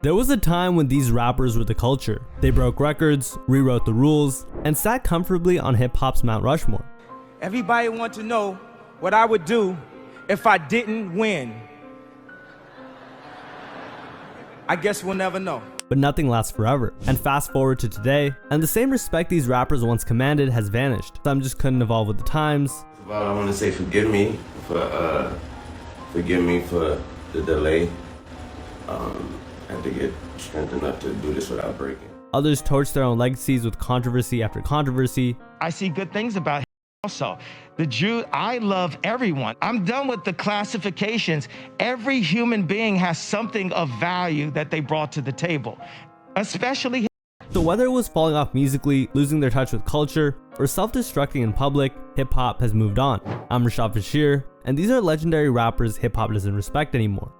There was a time when these rappers were the culture. They broke records, rewrote the rules, and sat comfortably on hip-hop's Mount Rushmore. Everybody want to know what I would do if I didn't win. I guess we'll never know. But nothing lasts forever. And fast forward to today, and the same respect these rappers once commanded has vanished. Some just couldn't evolve with the times. Well, I want to say forgive me for the delay. I had to get strength enough to do this without breaking. Others torched their own legacies with controversy after controversy. I see good things about him also. The Jew, I love everyone. I'm done with the classifications. Every human being has something of value that they brought to the table, especially him. So whether it was falling off musically, losing their touch with culture, or self-destructing in public, hip-hop has moved on. I'm Rashad Bashir, and these are legendary rappers hip-hop doesn't respect anymore.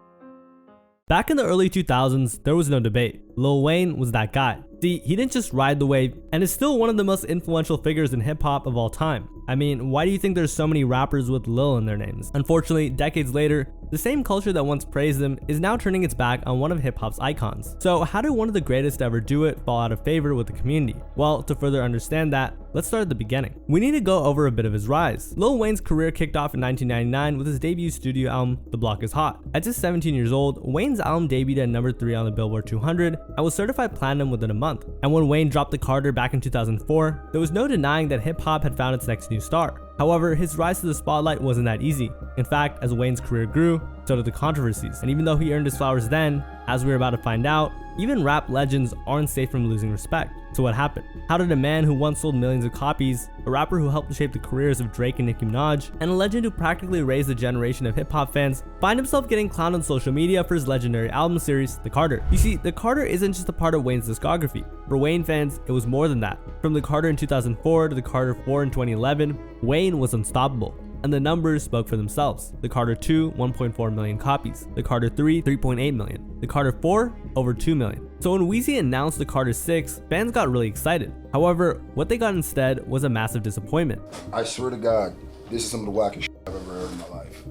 Back in the early 2000s, there was no debate. Lil Wayne was that guy. See, he didn't just ride the wave, and is still one of the most influential figures in hip-hop of all time. I mean, why do you think there's so many rappers with Lil in their names? Unfortunately, decades later, the same culture that once praised him is now turning its back on one of hip-hop's icons. So how did one of the greatest to ever do it fall out of favor with the community? Well, to further understand that, let's start at the beginning. We need to go over a bit of his rise. Lil Wayne's career kicked off in 1999 with his debut studio album, The Block Is Hot. At just 17 years old, Wayne's album debuted at number 3 on the Billboard 200 and was certified platinum within a month. And when Wayne dropped The Carter back in 2004, there was no denying that hip-hop had found its next new star. However, his rise to the spotlight wasn't that easy. In fact, as Wayne's career grew, so did the controversies. And even though he earned his flowers then, as we were about to find out, even rap legends aren't safe from losing respect. So what happened? How did a man who once sold millions of copies, a rapper who helped shape the careers of Drake and Nicki Minaj, and a legend who practically raised a generation of hip-hop fans, find himself getting clowned on social media for his legendary album series, The Carter? You see, The Carter isn't just a part of Wayne's discography. For Wayne fans, it was more than that. From The Carter in 2004 to The Carter 4 in 2011, Wayne was unstoppable. And the numbers spoke for themselves. The Carter 2, 1.4 million copies. The Carter 3, 3.8 million. The Carter 4, over 2 million. So when Weezy announced the Carter 6, fans got really excited. However, what they got instead was a massive disappointment. I swear to God, this is some of the wackest shit I've ever heard in my life.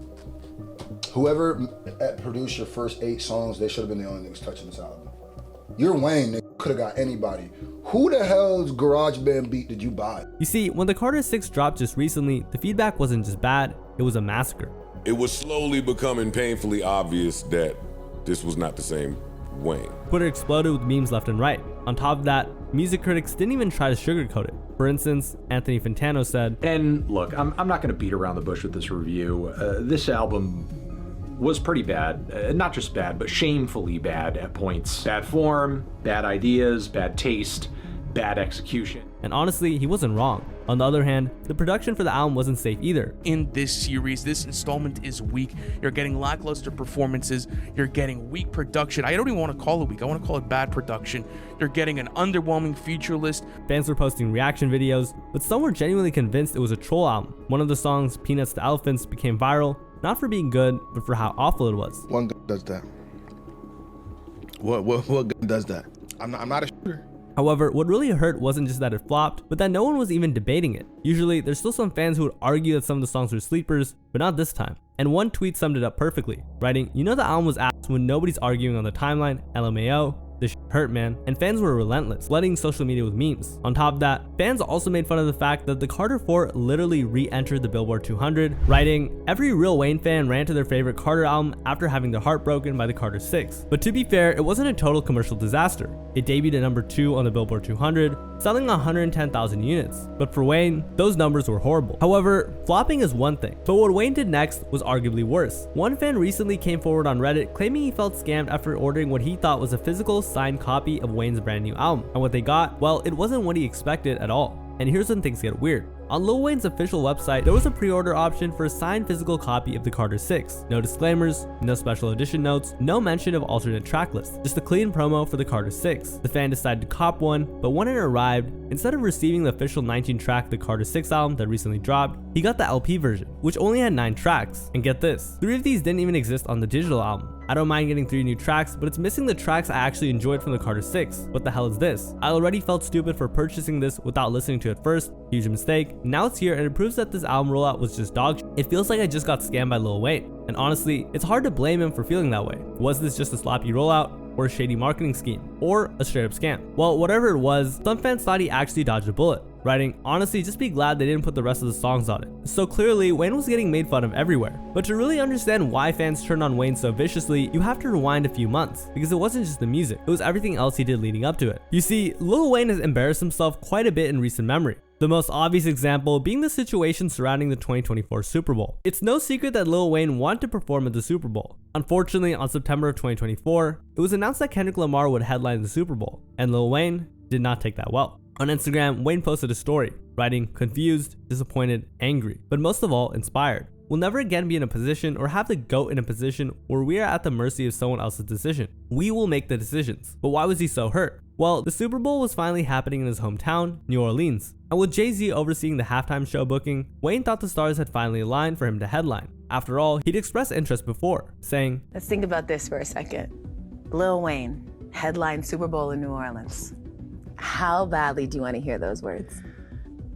Whoever produced your first 8 songs, they should have been the only niggas touching this album. You're Wayne, nigga. Could have got anybody. Who the hell's GarageBand beat did you buy? You see, when the Carter 6 dropped just recently, the feedback wasn't just bad, it was a massacre. It was slowly becoming painfully obvious that this was not the same Wayne. Twitter exploded with memes left and right. On top of that, music critics didn't even try to sugarcoat it. For instance, Anthony Fantano said, and look, I'm not going to beat around the bush with this review. This album was pretty bad. Not just bad, but shamefully bad at points. Bad form, bad ideas, bad taste, bad execution. And honestly, he wasn't wrong. On the other hand, the production for the album wasn't safe either. In this series, this installment is weak. You're getting lackluster performances. You're getting weak production. I don't even want to call it weak. I want to call it bad production. You're getting an underwhelming feature list. Fans were posting reaction videos, but some were genuinely convinced it was a troll album. One of the songs, Peanuts to Elephants, became viral, not for being good, but for how awful it was. One gun does that. What gun does that? I'm not a shooter. However, what really hurt wasn't just that it flopped, but that no one was even debating it. Usually, there's still some fans who would argue that some of the songs were sleepers, but not this time. And one tweet summed it up perfectly, writing, "You know the album was ass when nobody's arguing on the timeline, LMAO. This shit hurt, man." And fans were relentless, flooding social media with memes. On top of that, fans also made fun of the fact that the Carter 4 literally re-entered the Billboard 200, writing, "Every real Wayne fan ran to their favorite Carter album after having their heart broken by the Carter 6. But to be fair, it wasn't a total commercial disaster. It debuted at number 2 on the Billboard 200, selling 110,000 units. But for Wayne, those numbers were horrible. However, flopping is one thing, but what Wayne did next was arguably worse. One fan recently came forward on Reddit claiming he felt scammed after ordering what he thought was a physical signed copy of Wayne's brand new album. And what they got, well, it wasn't what he expected at all. And here's when things get weird. On Lil Wayne's official website, there was a pre-order option for a signed physical copy of the Carter 6. No disclaimers, no special edition notes, no mention of alternate track lists, just a clean promo for the Carter 6. The fan decided to cop one, but when it arrived, instead of receiving the official 19-track The Carter 6 album that recently dropped, he got the LP version, which only had 9 tracks. And get this, 3 of these didn't even exist on the digital album. I don't mind getting 3 new tracks, but it's missing the tracks I actually enjoyed from the Carter 6. What the hell is this? I already felt stupid for purchasing this without listening to it first. Huge mistake. Now it's here and it proves that this album rollout was just dog shit. It feels like I just got scammed by Lil Wayne. And honestly, it's hard to blame him for feeling that way. Was this just a sloppy rollout? or a shady marketing scheme, or a straight up scam. Well, whatever it was, some fans thought he actually dodged a bullet, writing, "Honestly, just be glad they didn't put the rest of the songs on it." So clearly, Wayne was getting made fun of everywhere. But to really understand why fans turned on Wayne so viciously, you have to rewind a few months, because it wasn't just the music, it was everything else he did leading up to it. You see, Lil Wayne has embarrassed himself quite a bit in recent memory. The most obvious example being the situation surrounding the 2024 Super Bowl. It's no secret that Lil Wayne wanted to perform at the Super Bowl. Unfortunately, on September of 2024, it was announced that Kendrick Lamar would headline the Super Bowl, and Lil Wayne did not take that well. On Instagram, Wayne posted a story, writing, "Confused, disappointed, angry, but most of all, inspired. We'll never again be in a position or have the GOAT in a position where we are at the mercy of someone else's decision. We will make the decisions." But why was he so hurt? Well, the Super Bowl was finally happening in his hometown, New Orleans. And with Jay-Z overseeing the halftime show booking, Wayne thought the stars had finally aligned for him to headline. After all, he'd expressed interest before, saying, "Let's think about this for a second. Lil Wayne, headline Super Bowl in New Orleans. How badly do you want to hear those words?"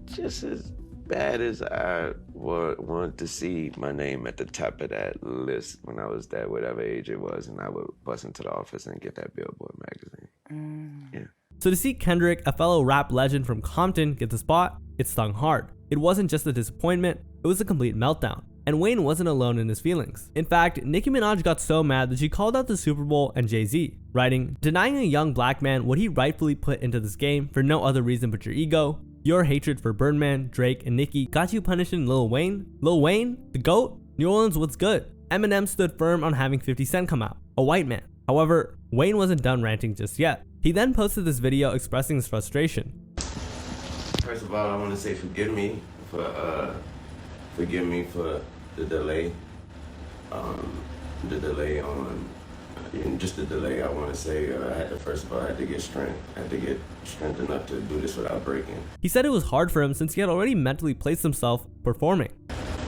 Just as bad as I would want to see my name at the top of that list when I was that whatever age it was, and I would bust into the office and get that Billboard magazine. Yeah. So to see Kendrick, a fellow rap legend from Compton, get the spot, it stung hard. It wasn't just a disappointment, it was a complete meltdown. And Wayne wasn't alone in his feelings. In fact, Nicki Minaj got so mad that she called out the Super Bowl and Jay-Z, writing, "Denying a young black man what he rightfully put into this game for no other reason but your ego. Your hatred for Birdman, Drake, and Nicki got you punishing Lil Wayne? Lil Wayne? The GOAT? New Orleans, what's good?" Eminem stood firm on having 50 Cent come out, a white man. However, Wayne wasn't done ranting just yet. He then posted this video expressing his frustration. First of all, I want to say forgive me for the delay. The delay on, just the delay. I want to say I had to get strength. I had to get strength enough to do this without breaking. He said it was hard for him since he had already mentally placed himself performing.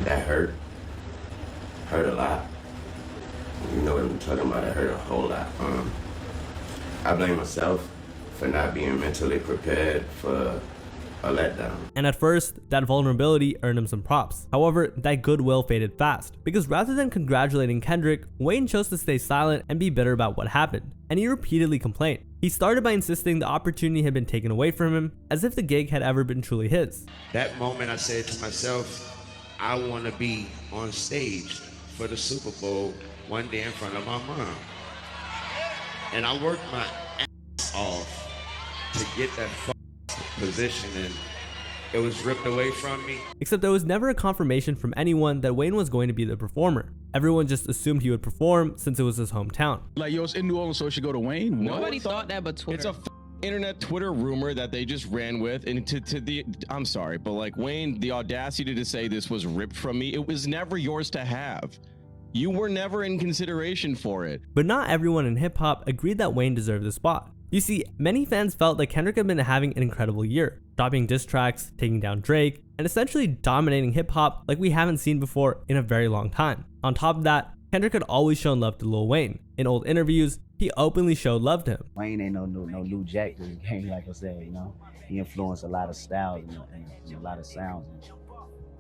That hurt a lot. You know what I'm talking about? It hurt a whole lot. I blame myself for not being mentally prepared for a letdown. And at first, that vulnerability earned him some props. However, that goodwill faded fast, because rather than congratulating Kendrick, Wayne chose to stay silent and be bitter about what happened. And he repeatedly complained. He started by insisting the opportunity had been taken away from him, as if the gig had ever been truly his. That moment I said to myself, I want to be on stage for the Super Bowl one day in front of my mom. And I worked my ass off to get that position, and it was ripped away from me. Except there was never a confirmation from anyone that Wayne was going to be the performer. Everyone just assumed he would perform since it was his hometown. Like, yo, it's in New Orleans, so it should go to Wayne. Nobody thought that but Twitter. It's a internet Twitter rumor that they just ran with, and I'm sorry, but like Wayne, the audacity to say this was ripped from me, it was never yours to have. You were never in consideration for it. But not everyone in hip hop agreed that Wayne deserved the spot. You see, many fans felt that Kendrick had been having an incredible year, dropping diss tracks, taking down Drake, and essentially dominating hip hop like we haven't seen before in a very long time. On top of that, Kendrick had always shown love to Lil Wayne. In old interviews, he openly showed love to him. Wayne ain't no new jack to the game, like I said, you know. He influenced a lot of styles and a lot of sounds.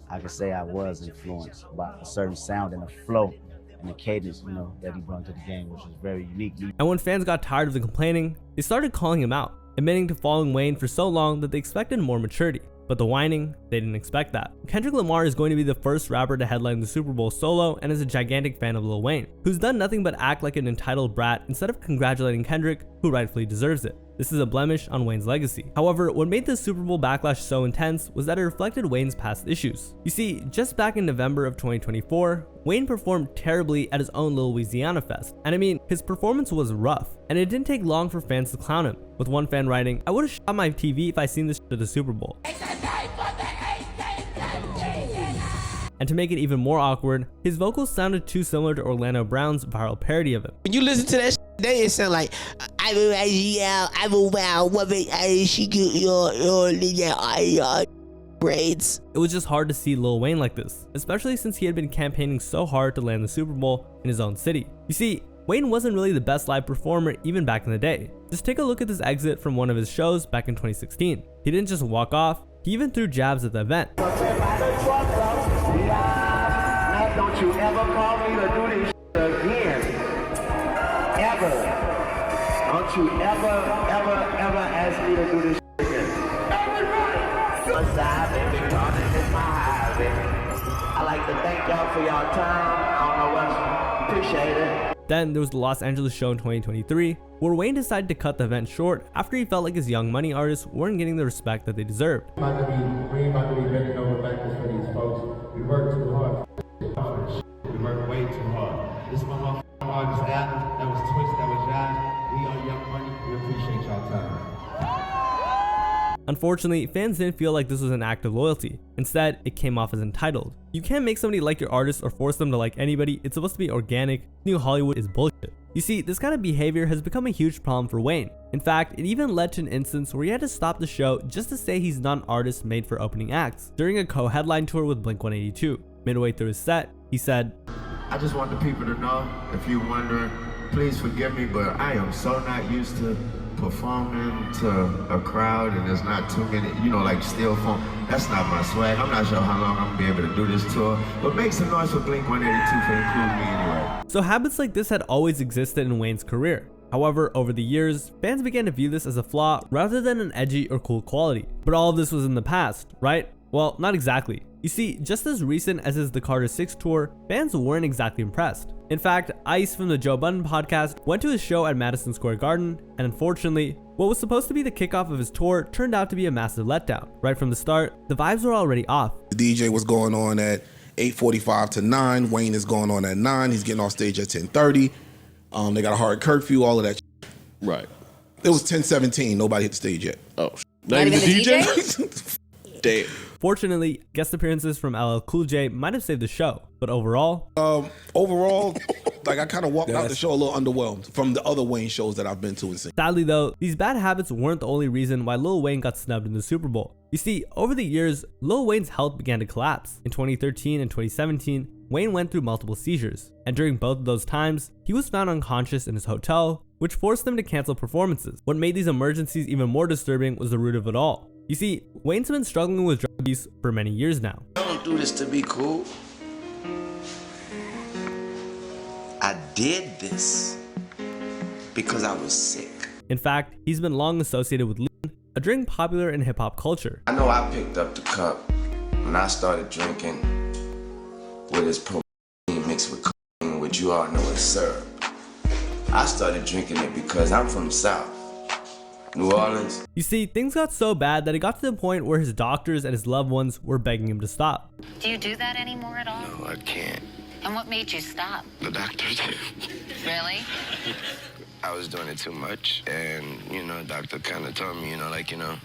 I could say I was influenced by a certain sound and a flow and the cadence, you know, that he brought to the game, which was very unique. And when fans got tired of the complaining, they started calling him out, admitting to following Wayne for so long that they expected more maturity. But the whining, they didn't expect that. Kendrick Lamar is going to be the first rapper to headline the Super Bowl solo and is a gigantic fan of Lil Wayne, who's done nothing but act like an entitled brat instead of congratulating Kendrick, who rightfully deserves it. This is a blemish on Wayne's legacy. However, what made this Super Bowl backlash so intense was that it reflected Wayne's past issues. You see, just back in November of 2024, Wayne performed terribly at his own Lil Louisiana Fest. And I mean, his performance was rough, and it didn't take long for fans to clown him, with one fan writing, "I would've shot my TV if I seen this at the Super Bowl." And to make it even more awkward, his vocals sounded too similar to Orlando Brown's viral parody of him. When you listen to that they sound like, I'm a wild woman, she get your braids. It was just hard to see Lil Wayne like this, especially since he had been campaigning so hard to land the Super Bowl in his own city. You see, Wayne wasn't really the best live performer even back in the day. Just take a look at this exit from one of his shows back in 2016. He didn't just walk off, he even threw jabs at the event. Don't you ever call me to do this again. Ever. Don't you ever ask me to do this shit again. Everybody! What's up, baby? This is my high, baby. I like to thank y'all for y'all time. I don't know what. Appreciate it. Then there was the Los Angeles show in 2023, where Wayne decided to cut the event short after he felt like his Young Money artists weren't getting the respect that they deserved. We ain't about to be bending over backwards for these folks. We work too hard for this shit. We work way too hard. This is my motherfucking August album. That was Twist, that was Josh. We are Young Money. We appreciate y'all time. Unfortunately, fans didn't feel like this was an act of loyalty. Instead, it came off as entitled. You can't make somebody like your artist or force them to like anybody. It's supposed to be organic. New Hollywood is bullshit. You see, this kind of behavior has become a huge problem for Wayne. In fact, it even led to an instance where he had to stop the show just to say he's not an artist made for opening acts. During a co-headline tour with Blink-182, midway through his set, he said, I just want the people to know, if you're wondering, please forgive me, but I am so not used to performing to a crowd and there's not too many, like still phone. That's not my swag. I'm not sure how long I'm gonna be able to do this tour, but make some noise for Blink-182 for including me anyway. So habits like this had always existed in Wayne's career. However, over the years, fans began to view this as a flaw rather than an edgy or cool quality. But all of this was in the past, right? Well, not exactly. You see, just as recent as his The Carter 6 tour, fans weren't exactly impressed. In fact, Ice from the Joe Budden podcast went to his show at Madison Square Garden, and unfortunately, what was supposed to be the kickoff of his tour turned out to be a massive letdown. Right from the start, the vibes were already off. The DJ was going on at 8:45 to 9. Wayne is going on at 9. He's getting off stage at 10:30. They got a hard curfew, all of that. Right. It was 10:17. Nobody hit the stage yet. Oh, Not even the DJ? Damn. Fortunately, guest appearances from LL Cool J might have saved the show, but overall, like I kind of walked out the show a little underwhelmed from the other Wayne shows that I've been to and seen. Sadly though, these bad habits weren't the only reason why Lil Wayne got snubbed in the Super Bowl. You see, over the years, Lil Wayne's health began to collapse. In 2013 and 2017, Wayne went through multiple seizures, and during both of those times, he was found unconscious in his hotel, which forced them to cancel performances. What made these emergencies even more disturbing was the root of it all. You see, Wayne's been struggling with drug abuse for many years now. I don't do this to be cool. I did this because I was sick. In fact, he's been long associated with lean, a drink popular in hip-hop culture. I know I picked up the cup when I started drinking with this protein mixed with cocaine, which you all know is syrup. I started drinking it because I'm from the South. New Orleans. You see, things got so bad that it got to the point where his doctors and his loved ones were begging him to stop. Do you do that anymore at all? No, I can't. And what made you stop? The doctor did. Really? I was doing it too much, and the doctor kind of told me,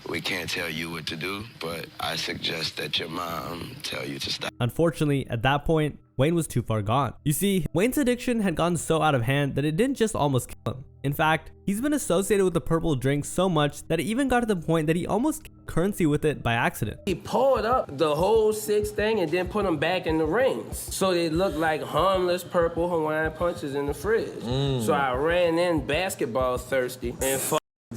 we can't tell you what to do, but I suggest that your mom tell you to stop. Unfortunately, at that point, Wayne was too far gone. You see, Wayne's addiction had gotten so out of hand that it didn't just almost kill him. In fact, he's been associated with the purple drink so much that it even got to the point that he almost killed Currency with it by accident. He poured up the whole 6 thing and then put them back in the rings. So they looked like harmless purple Hawaiian punches in the fridge. So I ran in basketball thirsty and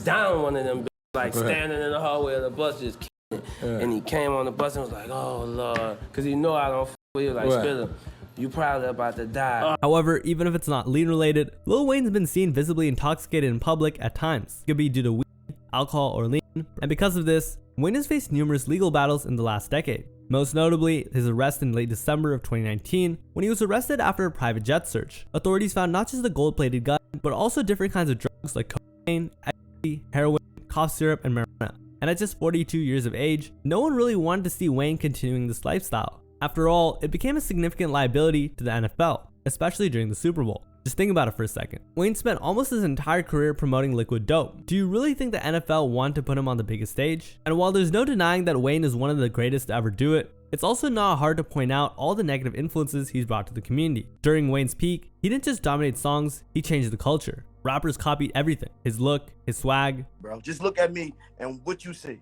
down one of them like standing in the hallway of the bus just killing it. And he came on the bus and was like, oh Lord, because he know I don't with you, like Spiller. You probably about to die. However, even if it's not lean related, Lil Wayne's been seen visibly intoxicated in public at times. It could be due to weed, alcohol, or lean. And because of this, Wayne has faced numerous legal battles in the last decade. Most notably, his arrest in late December of 2019, when he was arrested after a private jet search. Authorities found not just the gold-plated gun, but also different kinds of drugs like cocaine, ecstasy, heroin, cough syrup, and marijuana. And at just 42 years of age, no one really wanted to see Wayne continuing this lifestyle. After all, it became a significant liability to the NFL, especially during the Super Bowl. Just think about it for a second. Wayne spent almost his entire career promoting liquid dope. Do you really think the NFL wanted to put him on the biggest stage? And while there's no denying that Wayne is one of the greatest to ever do it, it's also not hard to point out all the negative influences he's brought to the community. During Wayne's peak, he didn't just dominate songs, he changed the culture. Rappers copied everything. His look, his swag. Bro, just look at me and what you see.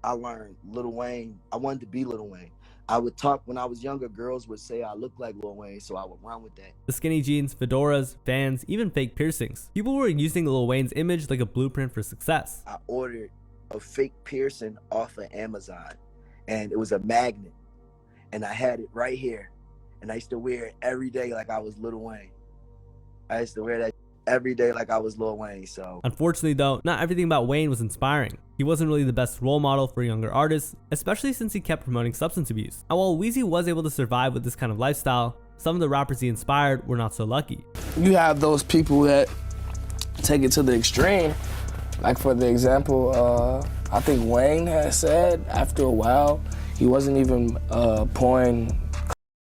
I learned Lil Wayne. I wanted to be Lil Wayne. I would talk when I was younger, girls would say I look like Lil Wayne, so I would run with that. The skinny jeans, fedoras, fans, even fake piercings. People were using Lil Wayne's image like a blueprint for success. I ordered a fake piercing off of Amazon, and it was a magnet, and I had it right here, and I used to wear it every day like I was Lil Wayne. I used to wear that every day like I was Lil Wayne. So Unfortunately though, not everything about Wayne was inspiring. He wasn't really the best role model for younger artists, especially since he kept promoting substance abuse. And while Weezy was able to survive with this kind of lifestyle, some of the rappers he inspired were not so lucky. You have those people that take it to the extreme. Like for the example, I think Wayne has said after a while, he wasn't even pouring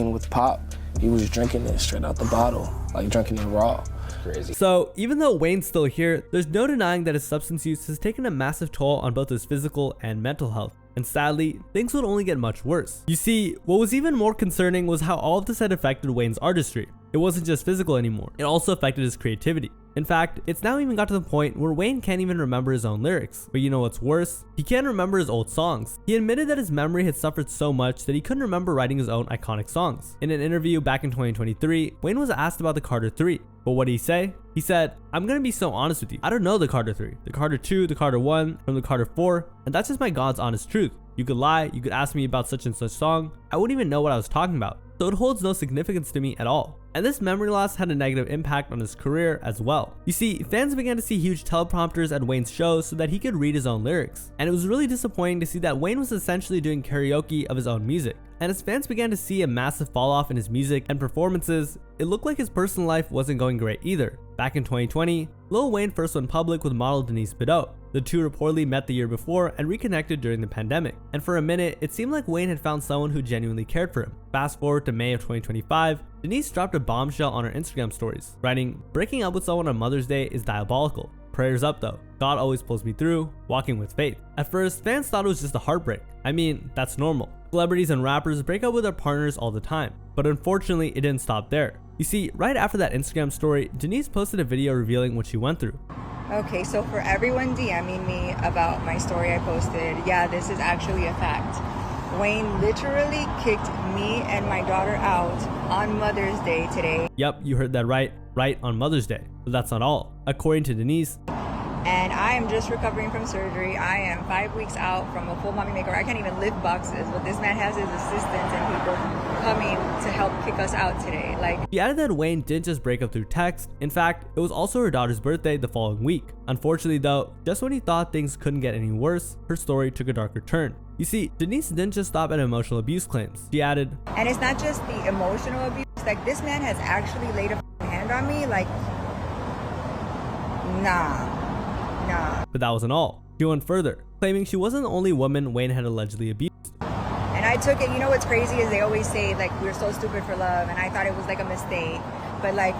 with pop. He was drinking it straight out the bottle, like drinking it raw. Crazy. So even though Wayne's still here, there's no denying that his substance use has taken a massive toll on both his physical and mental health. And sadly, things would only get much worse. You see, what was even more concerning was how all of this had affected Wayne's artistry. It wasn't just physical anymore, it also affected his creativity. In fact, it's now even got to the point where Wayne can't even remember his own lyrics. But you know what's worse? He can't remember his old songs. He admitted that his memory had suffered so much that he couldn't remember writing his own iconic songs. In an interview back in 2023, Wayne was asked about the Carter 3. But what did he say? He said, "I'm gonna be so honest with you. I don't know the Carter 3, the Carter 2, the Carter 1, from the Carter 4, and that's just my God's honest truth. You could lie, you could ask me about such and such song, I wouldn't even know what I was talking about. So it holds no significance to me at all." And this memory loss had a negative impact on his career as well. You see, fans began to see huge teleprompters at Wayne's shows so that he could read his own lyrics. And it was really disappointing to see that Wayne was essentially doing karaoke of his own music. And as fans began to see a massive fall off in his music and performances, it looked like his personal life wasn't going great either. Back in 2020, Lil Wayne first went public with model Denise Bidot. The two reportedly met the year before and reconnected during the pandemic. And for a minute, it seemed like Wayne had found someone who genuinely cared for him. Fast forward to May of 2025, Denise dropped a bombshell on her Instagram stories, writing, "Breaking up with someone on Mother's Day is diabolical. Prayers up though. God always pulls me through, walking with faith." At first, fans thought it was just a heartbreak. I mean, that's normal. Celebrities and rappers break up with their partners all the time. But unfortunately, it didn't stop there. You see, right after that Instagram story, Denise posted a video revealing what she went through. Okay, so for everyone DMing me about my story I posted, yeah, this is actually a fact. Wayne literally kicked me and my daughter out on Mother's Day today. Yep, you heard that right on Mother's Day. But that's not all. According to Denise, and I am just recovering from surgery. I am 5 weeks out from a full mommy makeover. I can't even lift boxes, but this man has his assistants and people coming to help kick us out today. She added that Wayne didn't just break up through text. In fact, it was also her daughter's birthday the following week. Unfortunately though, just when he thought things couldn't get any worse, her story took a darker turn. You see, Denise didn't just stop at emotional abuse claims. She added, and it's not just the emotional abuse, like this man has actually laid a hand on me, like, nah. But that wasn't all. She went further, claiming she wasn't the only woman Wayne had allegedly abused. And I took it, you know what's crazy is they always say like we're so stupid for love, and I thought it was like a mistake, but like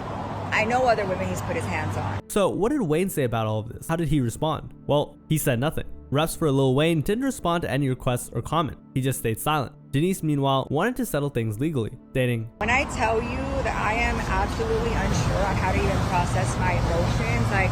I know other women he's put his hands on. So what did Wayne say about all of this? How did he respond? Well, he said nothing. Reps for Lil Wayne didn't respond to any requests or comment. He just stayed silent. Denise, meanwhile, wanted to settle things legally, stating, "When I tell you that I am absolutely unsure on how to even process my emotions, like,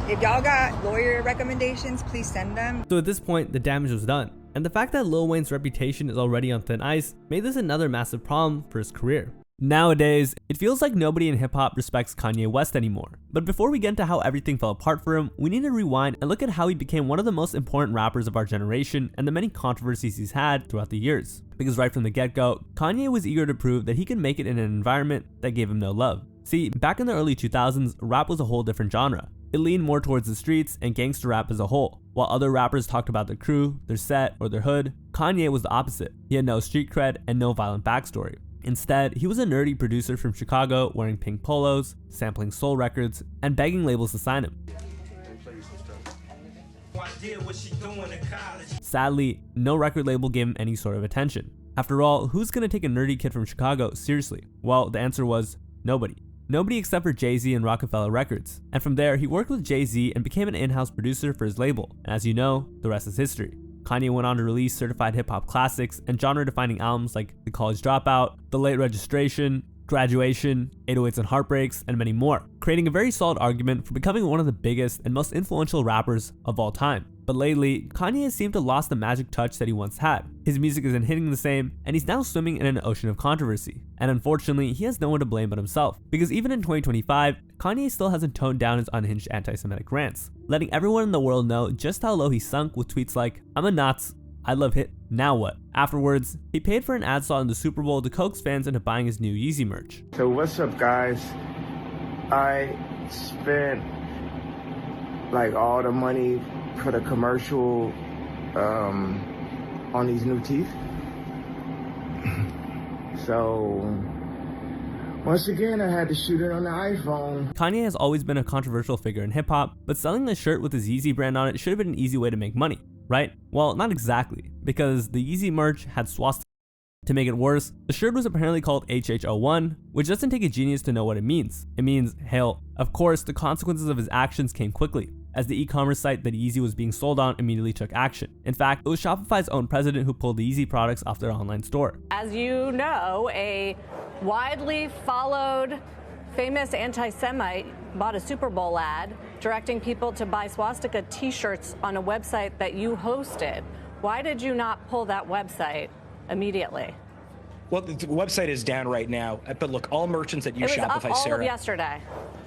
if y'all got lawyer recommendations, please send them." So at this point, the damage was done. And the fact that Lil Wayne's reputation is already on thin ice made this another massive problem for his career. Nowadays, it feels like nobody in hip-hop respects Kanye West anymore. But before we get into how everything fell apart for him, we need to rewind and look at how he became one of the most important rappers of our generation and the many controversies he's had throughout the years. Because right from the get-go, Kanye was eager to prove that he could make it in an environment that gave him no love. See, back in the early 2000s, rap was a whole different genre. It leaned more towards the streets and gangster rap as a whole. While other rappers talked about their crew, their set, or their hood, Kanye was the opposite. He had no street cred and no violent backstory. Instead, he was a nerdy producer from Chicago wearing pink polos, sampling soul records, and begging labels to sign him. Sadly, no record label gave him any sort of attention. After all, who's gonna take a nerdy kid from Chicago seriously? Well, the answer was nobody. Nobody except for Jay-Z and Rockefeller Records. And from there, he worked with Jay-Z and became an in-house producer for his label. And as you know, the rest is history. Kanye went on to release certified hip-hop classics and genre-defining albums like The College Dropout, The Late Registration, Graduation, 808s and Heartbreaks, and many more, creating a very solid argument for becoming one of the biggest and most influential rappers of all time. But lately, Kanye has seemed to have lost the magic touch that he once had. His music isn't hitting the same, and he's now swimming in an ocean of controversy. And unfortunately, he has no one to blame but himself. Because even in 2025, Kanye still hasn't toned down his unhinged anti-Semitic rants, letting everyone in the world know just how low he sunk with tweets like, "I'm a Nazi, I love hit, now what?" Afterwards, he paid for an ad slot in the Super Bowl to coax fans into buying his new Yeezy merch. So what's up, guys? I spent like all the money for the commercial on these new teeth. So once again, I had to shoot it on the iPhone. Kanye has always been a controversial figure in hip-hop, but selling a shirt with his Yeezy brand on it should have been an easy way to make money, right? Well, not exactly, because the Yeezy merch had swastika. To make it worse, the shirt was apparently called HH01, which doesn't take a genius to know what it means. It means hail. Of course, the consequences of his actions came quickly, as the e-commerce site that Yeezy was being sold on immediately took action. In fact, it was Shopify's own president who pulled the Yeezy products off their online store. As you know, a widely followed famous anti-Semite bought a Super Bowl ad directing people to buy swastika t-shirts on a website that you hosted. Why did you not pull that website immediately? Well, the website is down right now, but look, all merchants that use Shopify, It was up all Sarah. of yesterday.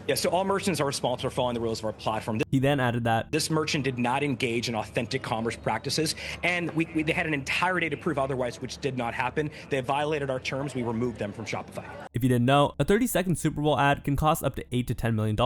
Yeah, so all merchants are responsible for following the rules of our platform. He then added that this merchant did not engage in authentic commerce practices, and they had an entire day to prove otherwise, which did not happen. They violated our terms. We removed them from Shopify. If you didn't know, a 30-second Super Bowl ad can cost up to $8 to $10 million.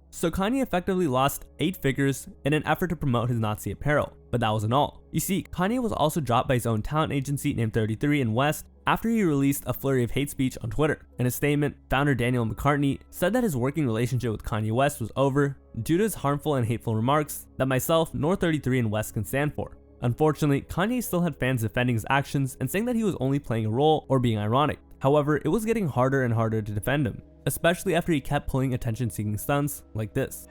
So Kanye effectively lost 8 figures in an effort to promote his Nazi apparel. But that wasn't all. You see, Kanye was also dropped by his own talent agency named 33 and West after he released a flurry of hate speech on Twitter. In a statement, founder Daniel McCartney said that his working relationship with Kanye West was over due to his harmful and hateful remarks that myself nor 33 and West can stand for. Unfortunately, Kanye still had fans defending his actions and saying that he was only playing a role or being ironic. However, it was getting harder and harder to defend him, especially after he kept pulling attention-seeking stunts like this.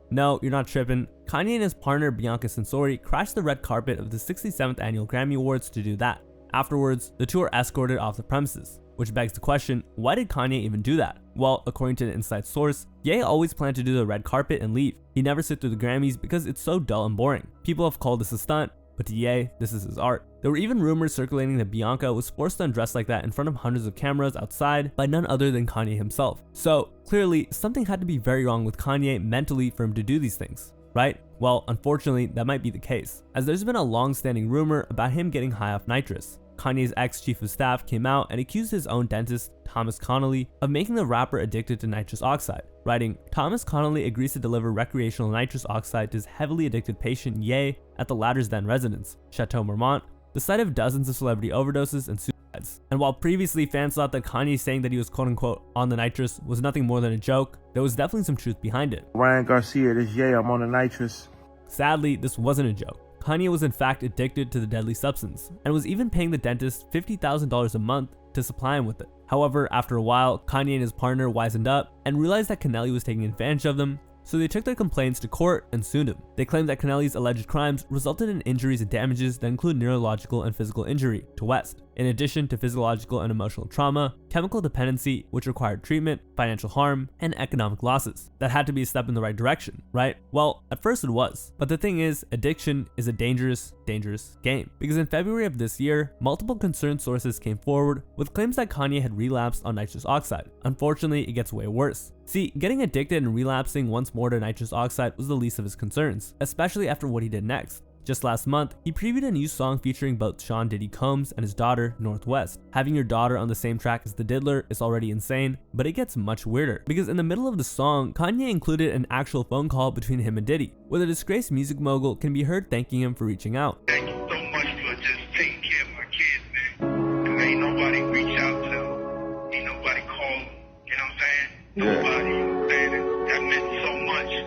No, you're not tripping. Kanye and his partner Bianca Censori crashed the red carpet of the 67th annual Grammy Awards to do that. Afterwards, the two were escorted off the premises, which begs the question, why did Kanye even do that? Well, according to an inside source, Ye always planned to do the red carpet and leave. He never sit through the Grammys because it's so dull and boring. People have called this a stunt, but to Ye, this is his art. There were even rumors circulating that Bianca was forced to undress like that in front of hundreds of cameras outside by none other than Kanye himself. So clearly, something had to be very wrong with Kanye mentally for him to do these things, right? Well, unfortunately, that might be the case, as there's been a long-standing rumor about him getting high off nitrous. Kanye's ex-chief of staff came out and accused his own dentist, Thomas Connolly, of making the rapper addicted to nitrous oxide, writing, "Thomas Connolly agrees to deliver recreational nitrous oxide to his heavily addicted patient Ye at the latter's then residence, Chateau Marmont, the site of dozens of celebrity overdoses and suicides." And while previously fans thought that Kanye saying that he was quote-unquote on the nitrous was nothing more than a joke, there was definitely some truth behind it. Ryan Garcia, this Ye, I'm on the nitrous. Sadly, this wasn't a joke. Kanye was in fact addicted to the deadly substance, and was even paying the dentist $50,000 a month to supply him with it. However, after a while, Kanye and his partner wisened up and realized that Connelly was taking advantage of them, so they took their complaints to court and sued him. They claimed that Connelly's alleged crimes resulted in injuries and damages that include neurological and physical injury to West, in addition to physiological and emotional trauma, chemical dependency, which required treatment, financial harm, and economic losses. That had to be a step in the right direction, right? Well, at first it was. But the thing is, addiction is a dangerous, dangerous game. Because in February of this year, multiple concerned sources came forward with claims that Kanye had relapsed on nitrous oxide. Unfortunately, it gets way worse. See, getting addicted and relapsing once more to nitrous oxide was the least of his concerns, especially after what he did next. Just last month, he previewed a new song featuring both Sean Diddy Combs and his daughter, Northwest. Having your daughter on the same track as the Diddler is already insane, but it gets much weirder, because in the middle of the song, Kanye included an actual phone call between him and Diddy, where the disgraced music mogul can be heard thanking him for reaching out. Thank you so much for just taking care of my kids, man. 'Cause ain't nobody reach out to them, ain't nobody call them, you know what I'm saying? Nobody, you know what I'm saying? That meant so much, you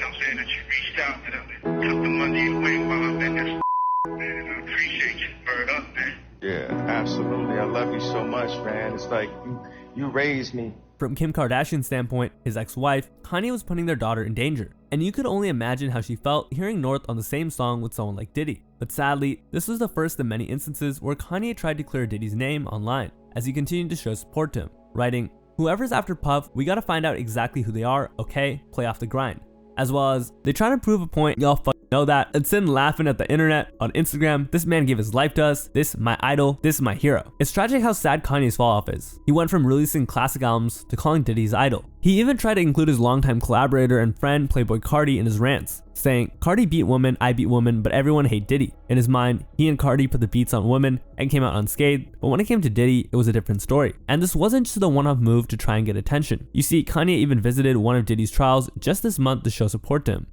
know what I'm saying, that you reached out to them and took them under your wing while I'm in this, man. I appreciate you. Bird up, man. Yeah, absolutely. I love you so much, man. It's like you raised me. From Kim Kardashian's standpoint, his ex-wife, Kanye was putting their daughter in danger. And you could only imagine how she felt hearing North on the same song with someone like Diddy. But sadly, this was the first of many instances where Kanye tried to clear Diddy's name online, as he continued to show support to him, writing, "Whoever's after Puff, we gotta find out exactly who they are, okay? Play off the grind." As well as, "They trying to prove a point, y'all fuck Know that? And sitting laughing at the internet on Instagram, this man gave his life to us, this my idol, this my hero. It's tragic how sad Kanye's fall off is. He went from releasing classic albums to calling Diddy his idol. He even tried to include his longtime collaborator and friend Playboy Cardi in his rants, saying, Cardi beat woman, I beat woman, but everyone hate Diddy. In his mind, he and Cardi put the beats on women and came out unscathed, but when it came to Diddy, it was a different story. And this wasn't just a one-off move to try and get attention. You see, Kanye even visited one of Diddy's trials just this month to show support to him.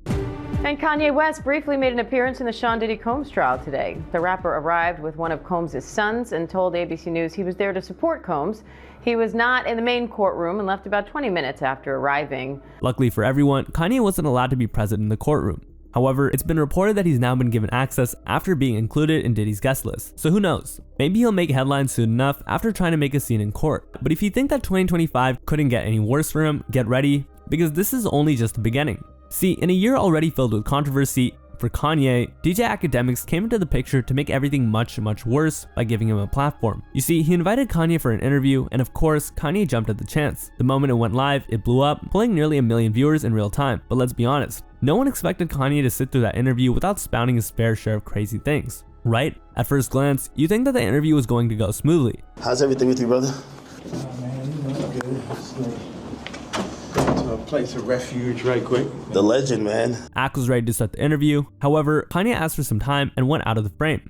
And Kanye West briefly made an appearance in the Sean Diddy Combs trial today. The rapper arrived with one of Combs' sons and told ABC News he was there to support Combs. He was not in the main courtroom and left about 20 minutes after arriving. Luckily for everyone, Kanye wasn't allowed to be present in the courtroom. However, it's been reported that he's now been given access after being included in Diddy's guest list. So who knows? Maybe he'll make headlines soon enough after trying to make a scene in court. But if you think that 2025 couldn't get any worse for him, get ready, because this is only just the beginning. See, in a year already filled with controversy, for Kanye, DJ Academics came into the picture to make everything much worse by giving him a platform. You see, he invited Kanye for an interview, and of course, Kanye jumped at the chance. The moment it went live, it blew up, pulling nearly 1 million viewers in real time. But let's be honest, no one expected Kanye to sit through that interview without spouting his fair share of crazy things, right? At first glance, you think that the interview was going to go smoothly. How's everything with you, brother? A place of refuge right quick. The legend, man. Ack was ready to start the interview. However, Kanye asked for some time and went out of the frame.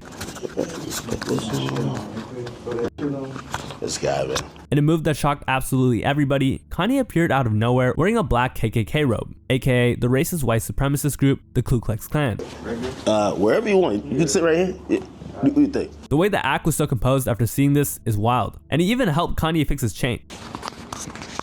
This guy, man. In a move that shocked absolutely everybody, Kanye appeared out of nowhere wearing a black KKK robe, aka the racist white supremacist group, the Ku Klux Klan. Wherever you want. You can sit right here. What do you think? The way that Ack was so composed after seeing this is wild. And he even helped Kanye fix his chain.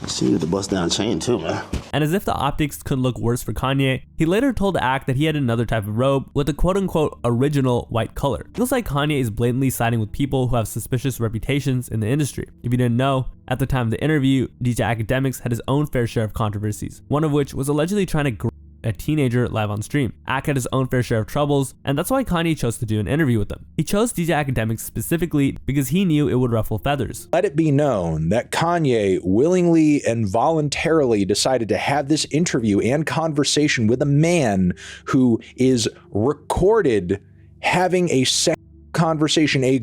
I see you with the bust down chain too, man. And as if the optics couldn't look worse for Kanye, he later told Ack that he had another type of robe with a quote-unquote original white color. Feels like Kanye is blatantly siding with people who have suspicious reputations in the industry. If you didn't know, at the time of the interview, DJ Academics had his own fair share of controversies, one of which was allegedly trying to a teenager live on stream. Ack had his own fair share of troubles, and that's why Kanye chose to do an interview with him. He chose DJ Academics specifically because he knew it would ruffle feathers. Let it be known that Kanye willingly and voluntarily decided to have this interview and conversation with a man who is recorded having a sex conversation, a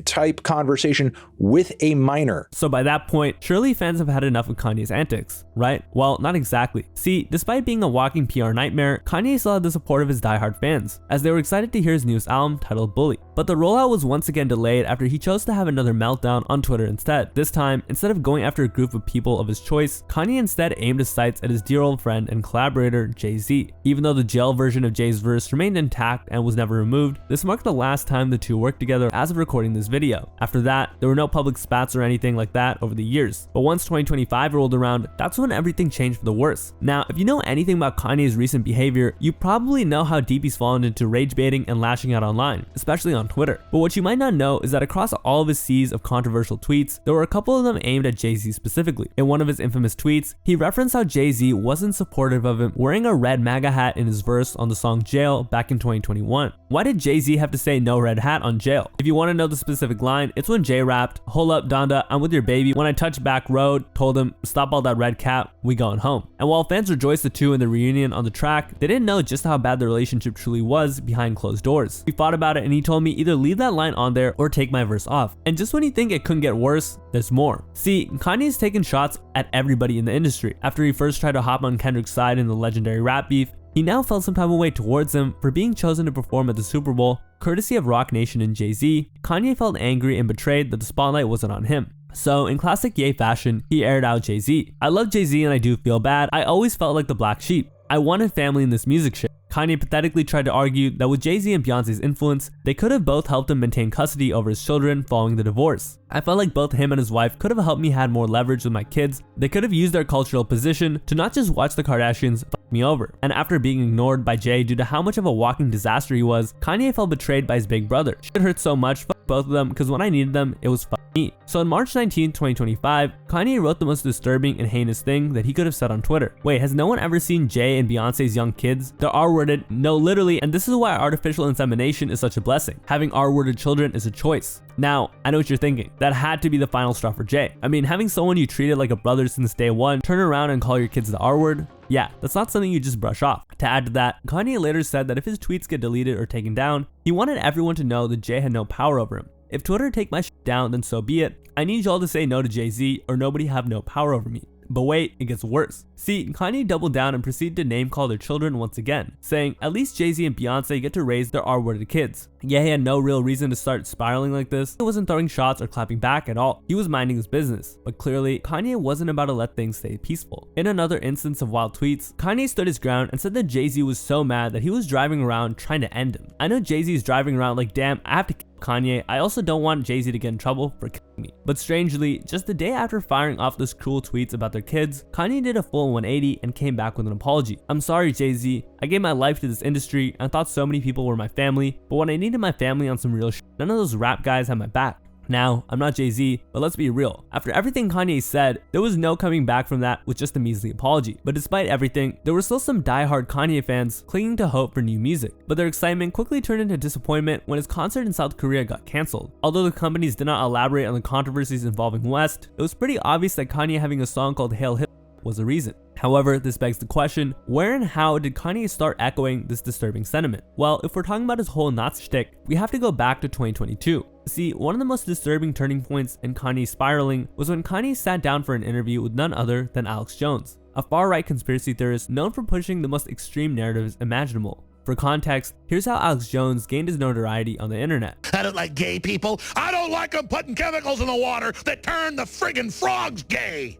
type conversation with a minor. So by that point, surely fans have had enough of Kanye's antics, right? Well, not exactly. See, despite being a walking PR nightmare, Kanye still had the support of his diehard fans, as they were excited to hear his newest album titled Bully. But the rollout was once again delayed after he chose to have another meltdown on Twitter instead. This time, instead of going after a group of people of his choice, Kanye instead aimed his sights at his dear old friend and collaborator, Jay-Z. Even though the jail version of Jay's verse remained intact and was never removed, this marked the last time the two worked together as of recording this video. After that, there were no public spats or anything like that over the years. But once 2025 rolled around, that's when everything changed for the worse. Now, if you know anything about Kanye's recent behavior, you probably know how deep he's fallen into rage baiting and lashing out online, especially on Twitter. But what you might not know is that across all of his seas of controversial tweets, there were a couple of them aimed at Jay-Z specifically. In one of his infamous tweets, he referenced how Jay-Z wasn't supportive of him wearing a red MAGA hat in his verse on the song Jail back in 2021. Why did Jay-Z have to say no red hat on Jail? If you want to know the specific line, it's when Jay rapped, "Hold up, Donda, I'm with your baby. When I touch back road, told him, stop all that red cap, we going home." And while fans rejoiced the two in the reunion on the track, they didn't know just how bad the relationship truly was behind closed doors. We fought about it and he told me either leave that line on there or take my verse off. And just when you think it couldn't get worse, there's more. See, Kanye's taken shots at everybody in the industry. After he first tried to hop on Kendrick's side in the legendary rap beef, he now felt some type of way towards him for being chosen to perform at the Super Bowl, courtesy of Roc Nation and Jay-Z. Kanye felt angry and betrayed that the spotlight wasn't on him. So, in classic Ye fashion, he aired out Jay-Z. "I love Jay-Z and I do feel bad. I always felt like the black sheep. I wanted family in this music shit." Kanye pathetically tried to argue that with Jay-Z and Beyonce's influence, they could have both helped him maintain custody over his children following the divorce. "I felt like both him and his wife could have helped me had more leverage with my kids. They could have used their cultural position to not just watch the Kardashians fuck me over." And after being ignored by Jay due to how much of a walking disaster he was, Kanye felt betrayed by his big brother. "Shit hurt so much, fuck both of them, because when I needed them, it was fuck." eat. So on March 19, 2025, Kanye wrote the most disturbing and heinous thing that he could have said on Twitter. Wait, has no one ever seen Jay and Beyonce's young kids? They're R-worded, no literally, and this is why artificial insemination is such a blessing. Having R-worded children is a choice. Now, I know what you're thinking. That had to be the final straw for Jay. I mean, having someone you treated like a brother since day one turn around and call your kids the R-word? Yeah, that's not something you just brush off. To add to that, Kanye later said that if his tweets get deleted or taken down, he wanted everyone to know that Jay had no power over him. If Twitter take my shit down, then so be it. I need y'all to say no to Jay-Z or nobody have no power over me. But wait, it gets worse. See, Kanye doubled down and proceeded to name call their children once again, saying at least Jay-Z and Beyonce get to raise their R-worded kids. Yeah, he had no real reason to start spiraling like this. He wasn't throwing shots or clapping back at all. He was minding his business. But clearly, Kanye wasn't about to let things stay peaceful. In another instance of wild tweets, Kanye stood his ground and said that Jay-Z was so mad that he was driving around trying to end him. I know Jay-Z is driving around like, damn, I have to kill Kanye. I also don't want Jay-Z to get in trouble for killing me. But strangely, just the day after firing off those cruel tweets about their kids, Kanye did a full 180 and came back with an apology. I'm sorry, Jay-Z. I gave my life to this industry and thought so many people were my family, but when I needed my family on some real shit, none of those rap guys had my back. Now, I'm not Jay-Z, but let's be real. After everything Kanye said, there was no coming back from that with just a measly apology. But despite everything, there were still some die-hard Kanye fans clinging to hope for new music. But their excitement quickly turned into disappointment when his concert in South Korea got cancelled. Although the companies did not elaborate on the controversies involving West, it was pretty obvious that Kanye having a song called Hail Hitler was a reason. However, this begs the question, where and how did Kanye start echoing this disturbing sentiment? Well, if we're talking about his whole Nazi shtick, we have to go back to 2022. See, one of the most disturbing turning points in Kanye's spiraling was when Kanye sat down for an interview with none other than Alex Jones, a far-right conspiracy theorist known for pushing the most extreme narratives imaginable. For context, here's how Alex Jones gained his notoriety on the internet. I don't like gay people. I don't like them putting chemicals in the water that turn the friggin' frogs gay.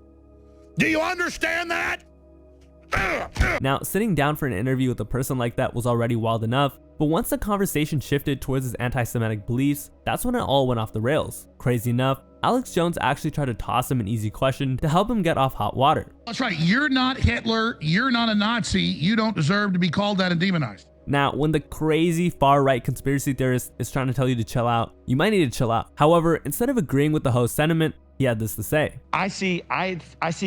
Do you understand that? Now, sitting down for an interview with a person like that was already wild enough, but once the conversation shifted towards his anti-Semitic beliefs, that's when it all went off the rails. Crazy enough, Alex Jones actually tried to toss him an easy question to help him get off hot water. That's right, you're not Hitler, you're not a Nazi, you don't deserve to be called that and demonized. Now, when the crazy far-right conspiracy theorist is trying to tell you to chill out, you might need to chill out. However, instead of agreeing with the host's sentiment, he had this to say. I see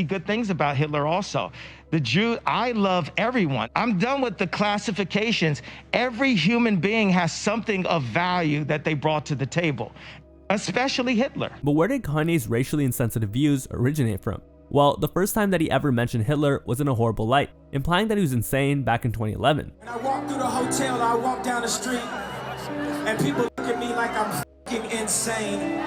good things about Hitler also. The Jew, I love everyone. I'm done with the classifications. Every human being has something of value that they brought to the table, especially Hitler. But where did Kanye's racially insensitive views originate from? Well, the first time that he ever mentioned Hitler was in a horrible light, implying that he was insane back in 2011. When I walk through the hotel, I walk down the street, and people look at me like I'm fucking insane,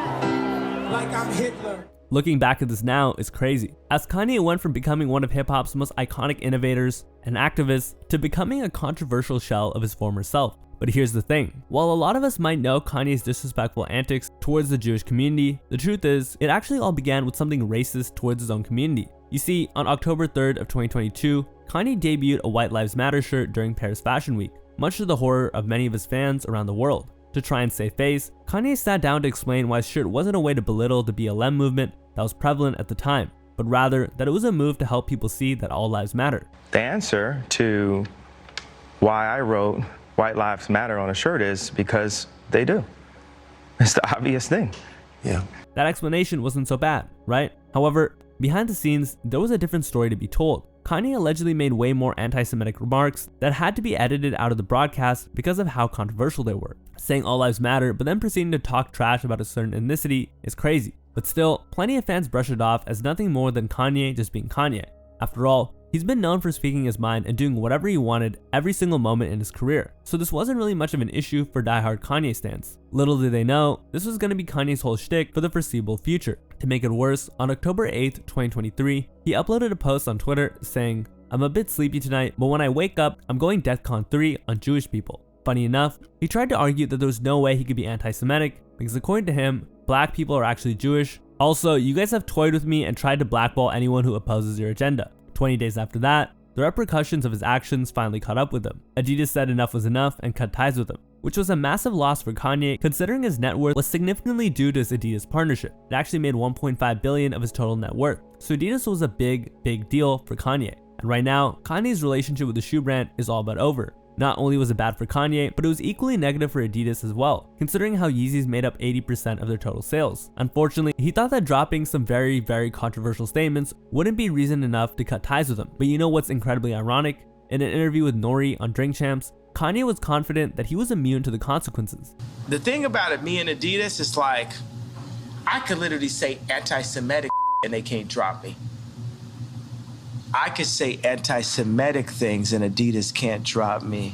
like I'm Hitler. Looking back at this now is crazy, as Kanye went from becoming one of hip-hop's most iconic innovators and activists to becoming a controversial shell of his former self. But here's the thing, while a lot of us might know Kanye's disrespectful antics towards the Jewish community, the truth is, it actually all began with something racist towards his own community. You see, on October 3rd of 2022, Kanye debuted a White Lives Matter shirt during Paris Fashion Week, much to the horror of many of his fans around the world. To try and save face, Kanye sat down to explain why his shirt wasn't a way to belittle the BLM movement that was prevalent at the time, but rather that it was a move to help people see that all lives matter. The answer to why I wrote White Lives Matter on a shirt is because they do. It's the obvious thing. Yeah. That explanation wasn't so bad, right? However, behind the scenes, there was a different story to be told. Kanye allegedly made way more anti-Semitic remarks that had to be edited out of the broadcast because of how controversial they were. Saying all lives matter, but then proceeding to talk trash about a certain ethnicity is crazy. But still, plenty of fans brush it off as nothing more than Kanye just being Kanye. After all, he's been known for speaking his mind and doing whatever he wanted every single moment in his career, so this wasn't really much of an issue for diehard Kanye stans. Little did they know, this was going to be Kanye's whole shtick for the foreseeable future. To make it worse, on October 8th, 2023, he uploaded a post on Twitter saying, "I'm a bit sleepy tonight, but when I wake up, I'm going DEFCON 3 on Jewish people." Funny enough, he tried to argue that there was no way he could be anti-Semitic because according to him, black people are actually Jewish. Also, you guys have toyed with me and tried to blackball anyone who opposes your agenda. 20 days after that, the repercussions of his actions finally caught up with him. Adidas said enough was enough and cut ties with him, which was a massive loss for Kanye considering his net worth was significantly due to his Adidas partnership. It actually made $1.5 billion of his total net worth. So Adidas was a big deal for Kanye. And right now, Kanye's relationship with the shoe brand is all but over. Not only was it bad for Kanye, but it was equally negative for Adidas as well, considering how Yeezys made up 80% of their total sales. Unfortunately, he thought that dropping some very controversial statements wouldn't be reason enough to cut ties with him. But you know what's incredibly ironic? In an interview with Nori on Drink Champs, Kanye was confident that he was immune to the consequences. The thing about it, me and Adidas, is like, I could literally say anti-Semitic and they can't drop me. I could say anti-Semitic things and Adidas can't drop me.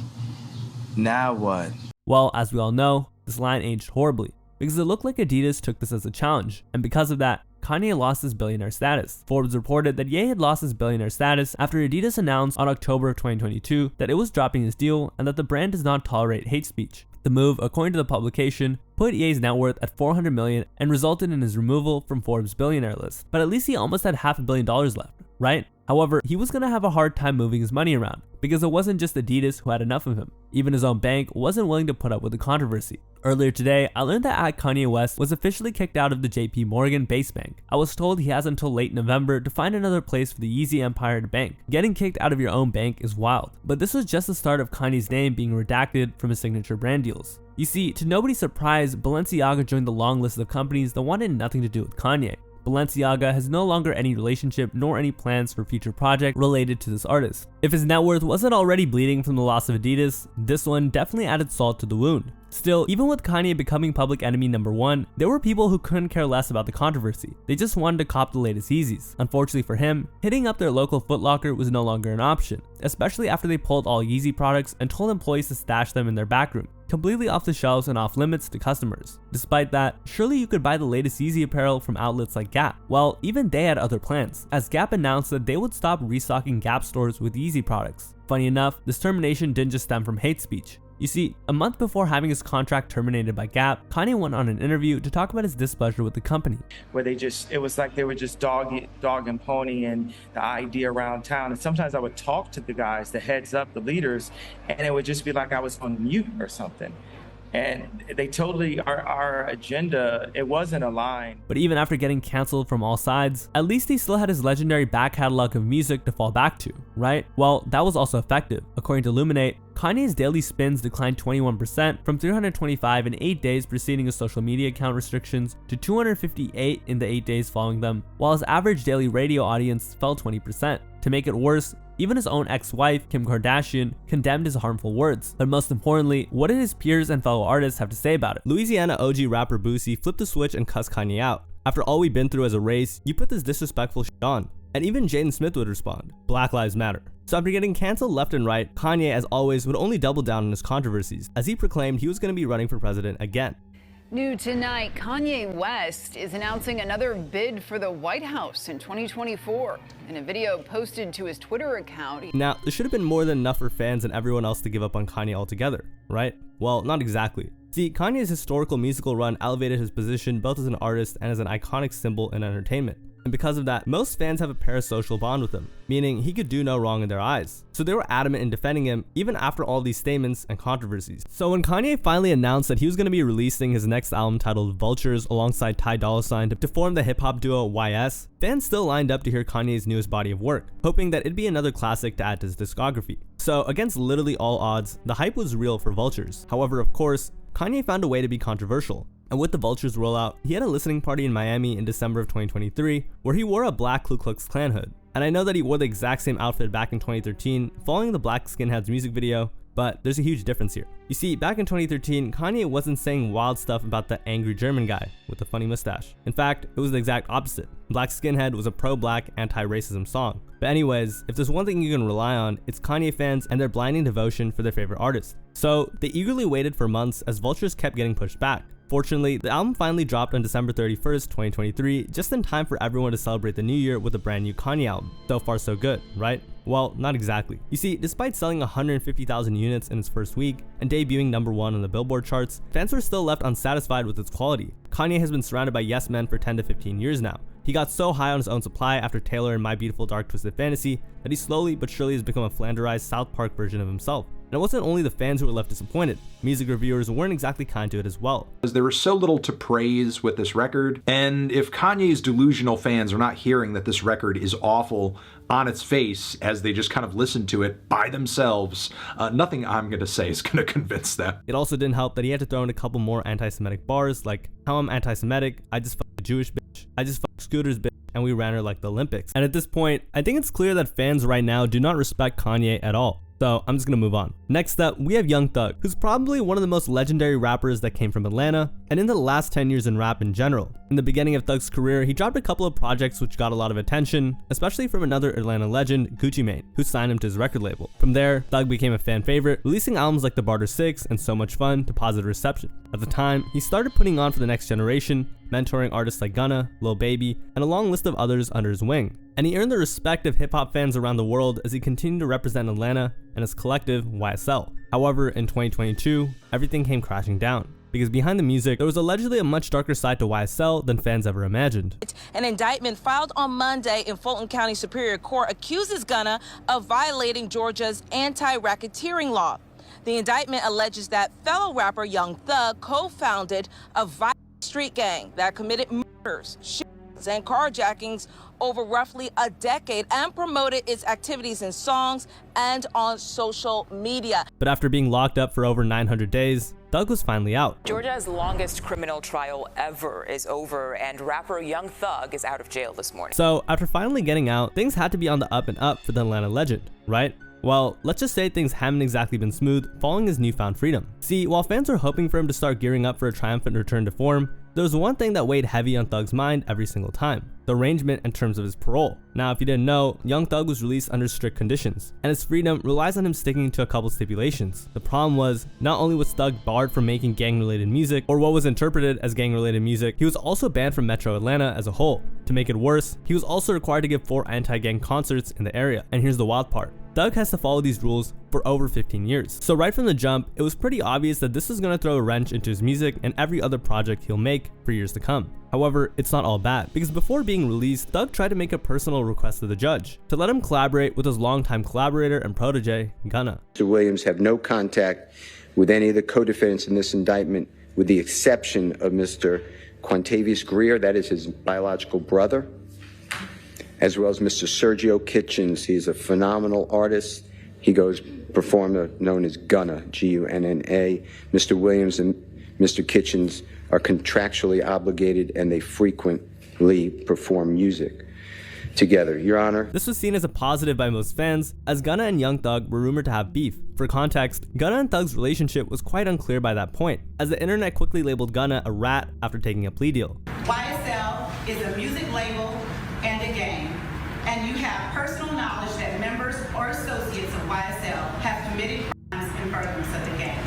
Now what? Well, as we all know, this line aged horribly because it looked like Adidas took this as a challenge, and because of that, Kanye lost his billionaire status. Forbes reported that Ye had lost his billionaire status after Adidas announced on October of 2022 that it was dropping his deal and that the brand does not tolerate hate speech. The move, according to the publication, put Ye's net worth at $400 million and resulted in his removal from Forbes' billionaire list. But at least he almost had $500 million left, right? However, he was going to have a hard time moving his money around because it wasn't just Adidas who had enough of him. Even his own bank wasn't willing to put up with the controversy. Earlier today, I learned that Kanye West was officially kicked out of the JP Morgan base bank. I was told he has until late November to find another place for the Yeezy empire to bank. Getting kicked out of your own bank is wild, but this was just the start of Kanye's name being redacted from his signature brand deals. You see, to nobody's surprise, Balenciaga joined the long list of companies that wanted nothing to do with Kanye. Balenciaga has no longer any relationship nor any plans for future projects related to this artist. If his net worth wasn't already bleeding from the loss of Adidas, this one definitely added salt to the wound. Still, even with Kanye becoming public enemy number 1, there were people who couldn't care less about the controversy. They just wanted to cop the latest Yeezys. Unfortunately for him, hitting up their local Foot Locker was no longer an option, especially after they pulled all Yeezy products and told employees to stash them in their back room, completely off the shelves and off limits to customers. Despite that, surely you could buy the latest Yeezy apparel from outlets like Gap. Well, even they had other plans, as Gap announced that they would stop restocking Gap stores with Yeezy products. Funny enough, this termination didn't just stem from hate speech. You see, a month before having his contract terminated by Gap, Kanye went on an interview to talk about his displeasure with the company. Where it was like they were just dog and pony and the idea around town. And sometimes I would talk to the guys, the heads up, the leaders, and it would just be like I was on mute or something. And they totally, our agenda, it wasn't aligned. But even after getting canceled from all sides, at least he still had his legendary back catalog of music to fall back to, right? Well, that was also effective. According to Illuminate, Kanye's daily spins declined 21% from 325 in 8 days preceding his social media account restrictions to 258 in the 8 days following them, while his average daily radio audience fell 20%. To make it worse, even his own ex-wife, Kim Kardashian, condemned his harmful words. But most importantly, what did his peers and fellow artists have to say about it? Louisiana OG rapper Boosie flipped the switch and cussed Kanye out. After all we've been through as a race, you put this disrespectful shit on. And even Jaden Smith would respond, Black Lives Matter. So after getting cancelled left and right, Kanye, as always, would only double down on his controversies, as he proclaimed he was going to be running for president again. New tonight, Kanye West is announcing another bid for the White House in 2024. In a video posted to his Twitter account. Now, there should have been more than enough for fans and everyone else to give up on Kanye altogether, right? Well, not exactly. See, Kanye's historical musical run elevated his position both as an artist and as an iconic symbol in entertainment. And because of that, most fans have a parasocial bond with him, meaning he could do no wrong in their eyes. So they were adamant in defending him, even after all these statements and controversies. So when Kanye finally announced that he was going to be releasing his next album titled Vultures alongside Ty Dolla $ign to form the hip-hop duo YS, fans still lined up to hear Kanye's newest body of work, hoping that it'd be another classic to add to his discography. So against literally all odds, the hype was real for Vultures. However, of course, Kanye found a way to be controversial. And with the Vultures rollout, he had a listening party in Miami in December of 2023 where he wore a black Ku Klux Klan hood. And I know that he wore the exact same outfit back in 2013 following the Black Skinheads music video, but there's a huge difference here. You see, back in 2013, Kanye wasn't saying wild stuff about the angry German guy with the funny mustache. In fact, it was the exact opposite. Black Skinhead was a pro-black, anti-racism song. But anyways, if there's one thing you can rely on, it's Kanye fans and their blinding devotion for their favorite artist. So they eagerly waited for months as Vultures kept getting pushed back. Fortunately, the album finally dropped on December 31st, 2023, just in time for everyone to celebrate the new year with a brand new Kanye album. So far so good, right? Well, not exactly. You see, despite selling 150,000 units in its first week and debuting #1 on the Billboard charts, fans were still left unsatisfied with its quality. Kanye has been surrounded by yes men for 10 to 15 years now. He got so high on his own supply after Taylor and My Beautiful Dark Twisted Fantasy that he slowly but surely has become a flanderized South Park version of himself. And it wasn't only the fans who were left disappointed, music reviewers weren't exactly kind to it as well. There was so little to praise with this record, and if Kanye's delusional fans are not hearing that this record is awful on its face as they just kind of listen to it by themselves, nothing I'm going to say is going to convince them. It also didn't help that he had to throw in a couple more anti-Semitic bars like, how I'm anti-Semitic, I just fucked a Jewish bitch, I just fucked Scooter's bitch, and we ran her like the Olympics. And at this point, I think it's clear that fans right now do not respect Kanye at all. So I'm just gonna move on. Next up, we have Young Thug, who's probably one of the most legendary rappers that came from Atlanta, and in the last 10 years in rap in general. In the beginning of Thug's career, he dropped a couple of projects which got a lot of attention, especially from another Atlanta legend, Gucci Mane, who signed him to his record label. From there, Thug became a fan favorite, releasing albums like The Barter 6 and So Much Fun to positive reception. At the time, he started putting on for the next generation, mentoring artists like Gunna, Lil Baby, and a long list of others under his wing. And he earned the respect of hip-hop fans around the world as he continued to represent Atlanta and his collective, YSL. However, in 2022, everything came crashing down, because behind the music, there was allegedly a much darker side to YSL than fans ever imagined. An indictment filed on Monday in Fulton County Superior Court accuses Gunna of violating Georgia's anti-racketeering law. The indictment alleges that fellow rapper Young Thug co-founded a violent street gang that committed murders, shootings, and carjackings over roughly a decade and promoted its activities in songs and on social media. But after being locked up for over 900 days, Thug was finally out. Georgia's longest criminal trial ever is over, and rapper Young Thug is out of jail this morning. So after finally getting out, things had to be on the up and up for the Atlanta legend, right? Well, let's just say things haven't exactly been smooth following his newfound freedom. See, while fans were hoping for him to start gearing up for a triumphant return to form, there was one thing that weighed heavy on Thug's mind every single time: the arrangement in terms of his parole. Now, if you didn't know, Young Thug was released under strict conditions, and his freedom relies on him sticking to a couple stipulations. The problem was, not only was Thug barred from making gang-related music, or what was interpreted as gang-related music, he was also banned from Metro Atlanta as a whole. To make it worse, he was also required to give 4 anti-gang concerts in the area. And here's the wild part: Thug has to follow these rules for over 15 years. So right from the jump, it was pretty obvious that this was going to throw a wrench into his music and every other project he'll make for years to come. However, it's not all bad, because before being released, Thug tried to make a personal request to the judge to let him collaborate with his longtime collaborator and protege, Gunna. Mr. Williams have no contact with any of the co-defendants in this indictment, with the exception of Mr. Quantavious Greer, that is his biological brother, as well as Mr. Sergio Kitchens. He's a phenomenal artist. He goes performer known as Gunna, G-U-N-N-A. Mr. Williams and Mr. Kitchens are contractually obligated, and they frequently perform music together. Your Honor. This was seen as a positive by most fans, as Gunna and Young Thug were rumored to have beef. For context, Gunna and Thug's relationship was quite unclear by that point, as the internet quickly labeled Gunna a rat after taking a plea deal. YSL is a music label and a gang, and you have personal knowledge that members or associates of YSL have committed crimes in furtherance of the gang.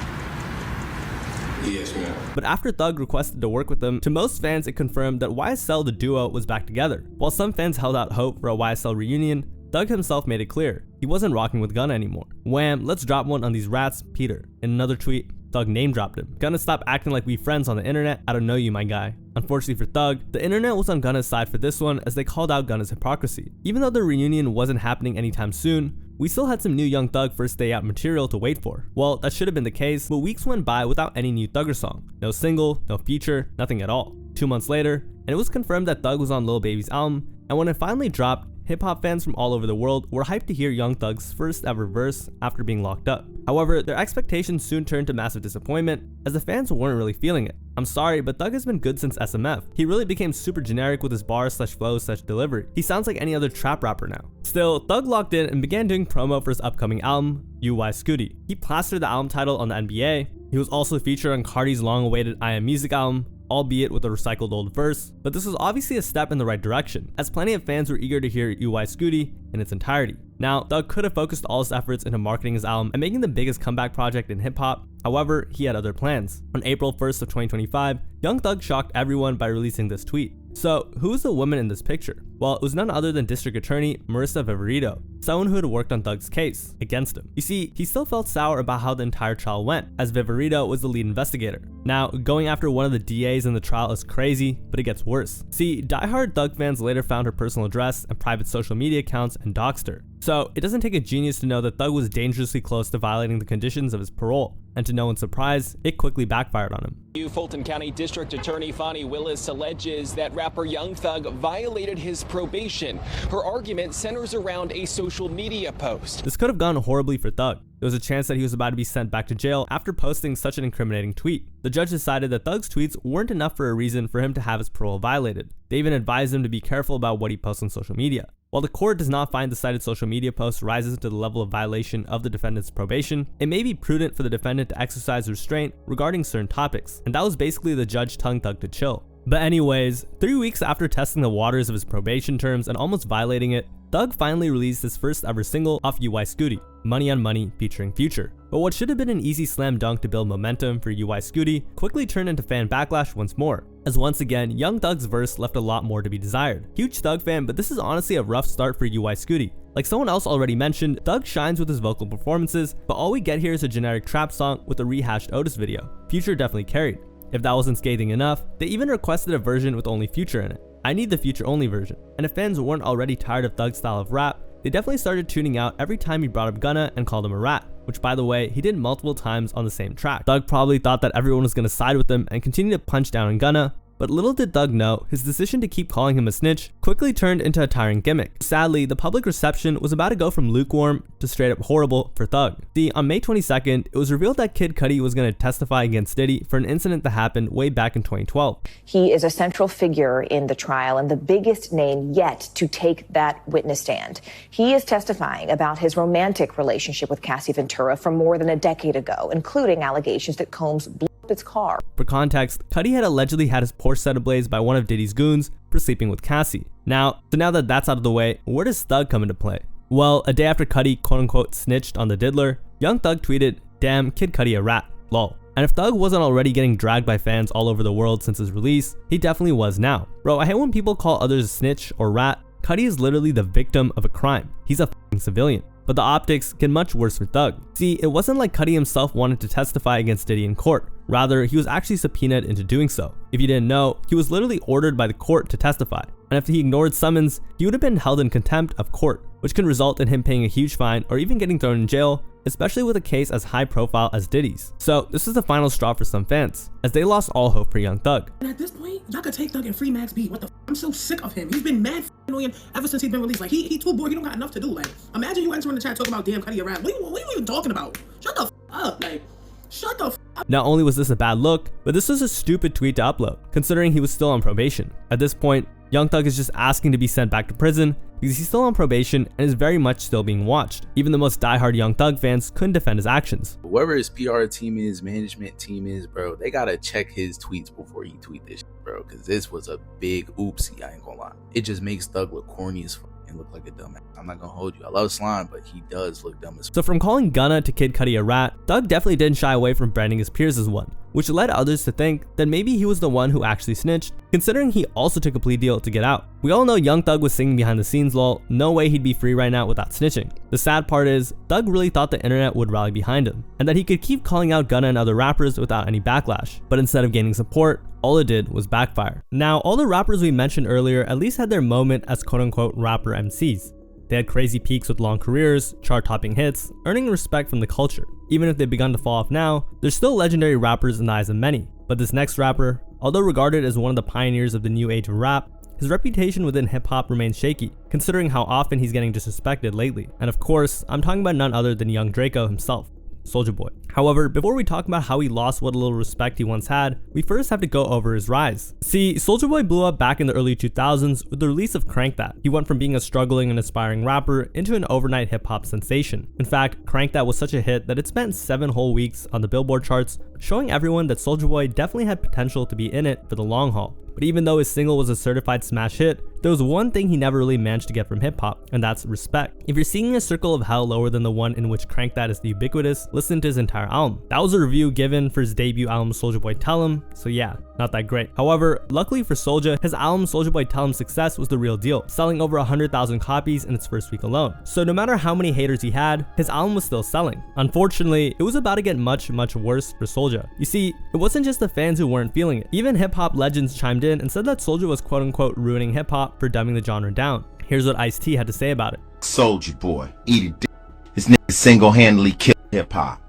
Yes, ma'am. But after Thug requested to work with them, to most fans it confirmed that YSL the duo was back together. While some fans held out hope for a YSL reunion, Thug himself made it clear he wasn't rocking with Gunna anymore. Wham, let's drop one on these rats, Peter. In another tweet, Thug name dropped him. Gunna, stop acting like we friends on the internet. I don't know you, my guy. Unfortunately for Thug, the internet was on Gunna's side for this one, as they called out Gunna's hypocrisy. Even though the reunion wasn't happening anytime soon, we still had some new Young Thug first day out material to wait for. Well, that should have been the case, but weeks went by without any new Thugger song. No single, no feature, nothing at all. 2 months later, and it was confirmed that Thug was on Lil Baby's album, and when it finally dropped, hip-hop fans from all over the world were hyped to hear Young Thug's first ever verse after being locked up. However, their expectations soon turned to massive disappointment, as the fans weren't really feeling it. I'm sorry, but Thug has been good since SMF. He really became super generic with his bars/flows/delivery. He sounds like any other trap rapper now. Still, Thug locked in and began doing promo for his upcoming album, UY Scooty. He plastered the album title on the NBA. He was also featured on Cardi's long-awaited I Am Music album, albeit with a recycled old verse, but this was obviously a step in the right direction, as plenty of fans were eager to hear UY Scooty in its entirety. Now, Thug could have focused all his efforts into marketing his album and making the biggest comeback project in hip-hop. However, he had other plans. On April 1st of 2025, Young Thug shocked everyone by releasing this tweet. So who was the woman in this picture? Well, it was none other than District Attorney Marissa Viverito, someone who had worked on Thug's case against him. You see, he still felt sour about how the entire trial went, as Viverito was the lead investigator. Now, going after one of the DAs in the trial is crazy, but it gets worse. See, diehard Thug fans later found her personal address and private social media accounts and doxed her. So it doesn't take a genius to know that Thug was dangerously close to violating the conditions of his parole, and to no one's surprise, it quickly backfired on him. Fulton County District Attorney Fonnie Willis alleges that rapper Young Thug violated his probation. Her argument centers around a social media post. This could have gone horribly for Thug. There was a chance that he was about to be sent back to jail after posting such an incriminating tweet. The judge decided that Thug's tweets weren't enough for a reason for him to have his parole violated. They even advised him to be careful about what he posts on social media. While the court does not find the cited social media post rises to the level of violation of the defendant's probation, it may be prudent for the defendant to exercise restraint regarding certain topics, and that was basically the judge telling Thug to chill. But anyways, 3 weeks after testing the waters of his probation terms and almost violating it, Thug finally released his first ever single off UI Scooty, Money on Money featuring Future. But what should have been an easy slam dunk to build momentum for UI Scooty quickly turned into fan backlash once more, as once again, Young Thug's verse left a lot more to be desired. Huge Thug fan, but this is honestly a rough start for UI Scooty. Like someone else already mentioned, Thug shines with his vocal performances, but all we get here is a generic trap song with a rehashed Otis video. Future definitely carried. If that wasn't scathing enough, they even requested a version with only Future in it. I need the Future only version. And if fans weren't already tired of Thug's style of rap, they definitely started tuning out every time he brought up Gunna and called him a rat, which by the way, he did multiple times on the same track. Thug probably thought that everyone was gonna side with him and continue to punch down on Gunna, but little did Thug know, his decision to keep calling him a snitch quickly turned into a tiring gimmick. Sadly, the public reception was about to go from lukewarm to straight up horrible for Thug. See, on May 22nd, it was revealed that Kid Cudi was going to testify against Diddy for an incident that happened way back in 2012. He is a central figure in the trial and the biggest name yet to take that witness stand. He is testifying about his romantic relationship with Cassie Ventura from more than a decade ago, including allegations that Combs blew up his car. For context, Cudi had allegedly had his Porsche set ablaze by one of Diddy's goons for sleeping with Cassie. Now that that's out of the way, where does Thug come into play? Well, a day after Cudi quote-unquote snitched on the diddler, Young Thug tweeted, "Damn, Kid Cudi a rat, lol." And if Thug wasn't already getting dragged by fans all over the world since his release, he definitely was now. Bro, I hate when people call others a snitch or rat. Cudi is literally the victim of a crime. He's a f***ing civilian. But the optics get much worse for Thug. See, it wasn't like Cudi himself wanted to testify against Diddy in court. Rather, he was actually subpoenaed into doing so. If you didn't know, he was literally ordered by the court to testify. And if he ignored summons, he would have been held in contempt of court, which can result in him paying a huge fine or even getting thrown in jail, especially with a case as high profile as Diddy's. So this is the final straw for some fans, as they lost all hope for Young Thug. And at this point, y'all could take Thug and free Max B. What the f? I'm so sick of him. He's been mad annoying ever since he's been released. Like, he too bored. He don't got enough to do. Like, imagine you entering the chat talking about damn Cudi a rap. What are you even talking about? Shut the f up. Like, shut the f up. Not only was this a bad look, but this was a stupid tweet to upload, considering he was still on probation. At this point, Young Thug is just asking to be sent back to prison because he's still on probation and is very much still being watched. Even the most diehard Young Thug fans couldn't defend his actions. Whoever his PR team is, management team is, bro, they gotta check his tweets before he tweet this shit, bro, because this was a big oopsie, I ain't gonna lie. It just makes Thug look corny as fuck and look like a dumbass. I'm not gonna hold you. I love Slime, but he does look dumb as fuck. So from calling Gunna to Kid Cudi a rat, Thug definitely didn't shy away from branding his peers as one, which led others to think that maybe he was the one who actually snitched, considering he also took a plea deal to get out. We all know Young Thug was singing behind the scenes, lol. No way he'd be free right now without snitching. The sad part is, Thug really thought the internet would rally behind him, and that he could keep calling out Gunna and other rappers without any backlash. But instead of gaining support, all it did was backfire. Now, all the rappers we mentioned earlier at least had their moment as quote-unquote rapper MCs. They had crazy peaks with long careers, chart-topping hits, earning respect from the culture. Even if they've begun to fall off now, they're still legendary rappers in the eyes of many. But this next rapper, although regarded as one of the pioneers of the new age of rap, his reputation within hip-hop remains shaky, considering how often he's getting disrespected lately. And of course, I'm talking about none other than young Draco himself, Soulja Boy. However, before we talk about how he lost what little respect he once had, we first have to go over his rise. See, Soulja Boy blew up back in the early 2000s with the release of Crank That. He went from being a struggling and aspiring rapper into an overnight hip-hop sensation. In fact, Crank That was such a hit that it spent 7 whole weeks on the Billboard charts, showing everyone that Soulja Boy definitely had potential to be in it for the long haul. But even though his single was a certified smash hit, there was one thing he never really managed to get from hip-hop, and that's respect. If you're seeing a circle of hell lower than the one in which Crank That is ubiquitous, listen to his entire album. That was a review given for his debut album Soulja Boy Tell 'Em, so yeah, not that great. However, luckily for Soulja, his album Soulja Boy Tell 'Em success was the real deal, selling over 100,000 copies in its first week alone. So no matter how many haters he had, his album was still selling. Unfortunately, it was about to get much worse for Soulja. You see, it wasn't just the fans who weren't feeling it. Even hip-hop legends chimed in and said that Soulja was quote-unquote ruining hip-hop for dumbing the genre down. Here's what Ice-T had to say about it. Soulja Boy, eat a dick. This nigga single-handedly killed hip-hop.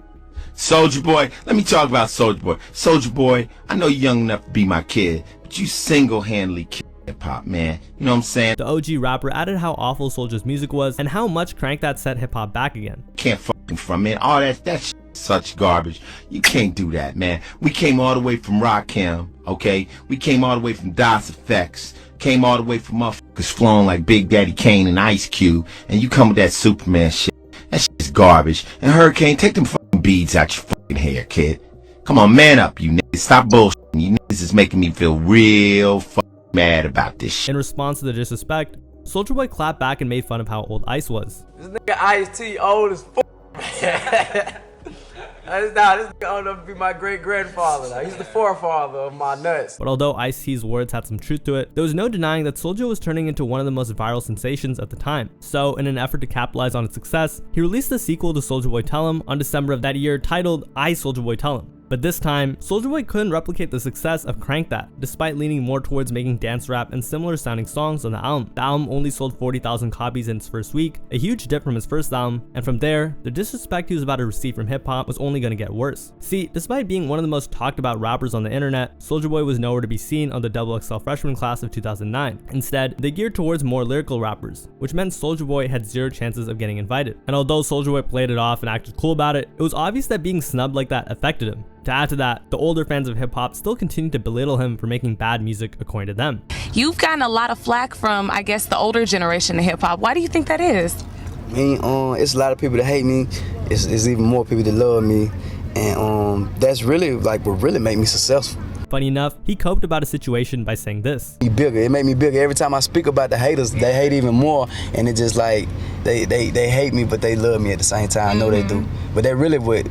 Soulja Boy, let me talk about Soulja Boy. Soulja Boy, I know you're young enough to be my kid, but you single-handedly killed hip-hop, man. You know what I'm saying? The OG rapper added how awful Soulja's music was and how much Crank That set hip-hop back again. Can't fucking from it. All that shit, such garbage. You can't do that, man. We came all the way from Rakim, okay? We came all the way from DOS Effects. Came all the way from motherfuckers flowing like Big Daddy Kane and Ice Cube, and you come with that Superman shit. That shit's garbage. And Hurricane, take them fucking beads out your fucking hair, kid. Come on, man up, you niggas. Stop bullshitting. You niggas is making me feel real fucking mad about this shit. In response to the disrespect, Soulja Boy clapped back and made fun of how old Ice was. This nigga Ice-T old as fuck. This nigga old enough to be my great-grandfather. He's the forefather of my nuts. But although Ice-T's words had some truth to it, there was no denying that Soulja was turning into one of the most viral sensations at the time. So, in an effort to capitalize on its success, he released a sequel to Soulja Boy Tell 'Em on December of that year titled I Soulja Boy Tell 'Em. But this time, Soulja Boy couldn't replicate the success of Crank That, despite leaning more towards making dance rap and similar sounding songs on the album. The album only sold 40,000 copies in its first week, a huge dip from his first album, and from there, the disrespect he was about to receive from hip-hop was only going to get worse. See, despite being one of the most talked about rappers on the internet, Soulja Boy was nowhere to be seen on the XXL freshman class of 2009. Instead, they geared towards more lyrical rappers, which meant Soulja Boy had zero chances of getting invited. And although Soulja Boy played it off and acted cool about it, it was obvious that being snubbed like that affected him. To add to that, the older fans of hip-hop still continue to belittle him for making bad music according to them. You've gotten a lot of flack from, I guess, the older generation of hip-hop. Why do you think that is? I mean, it's a lot of people that hate me. It's even more people that love me. And that's really like what really made me successful. Funny enough, he coped about a situation by saying this. It made me bigger. Every time I speak about the haters, they hate even more. And it's just like, they hate me, but they love me at the same time. I know they do. But that really what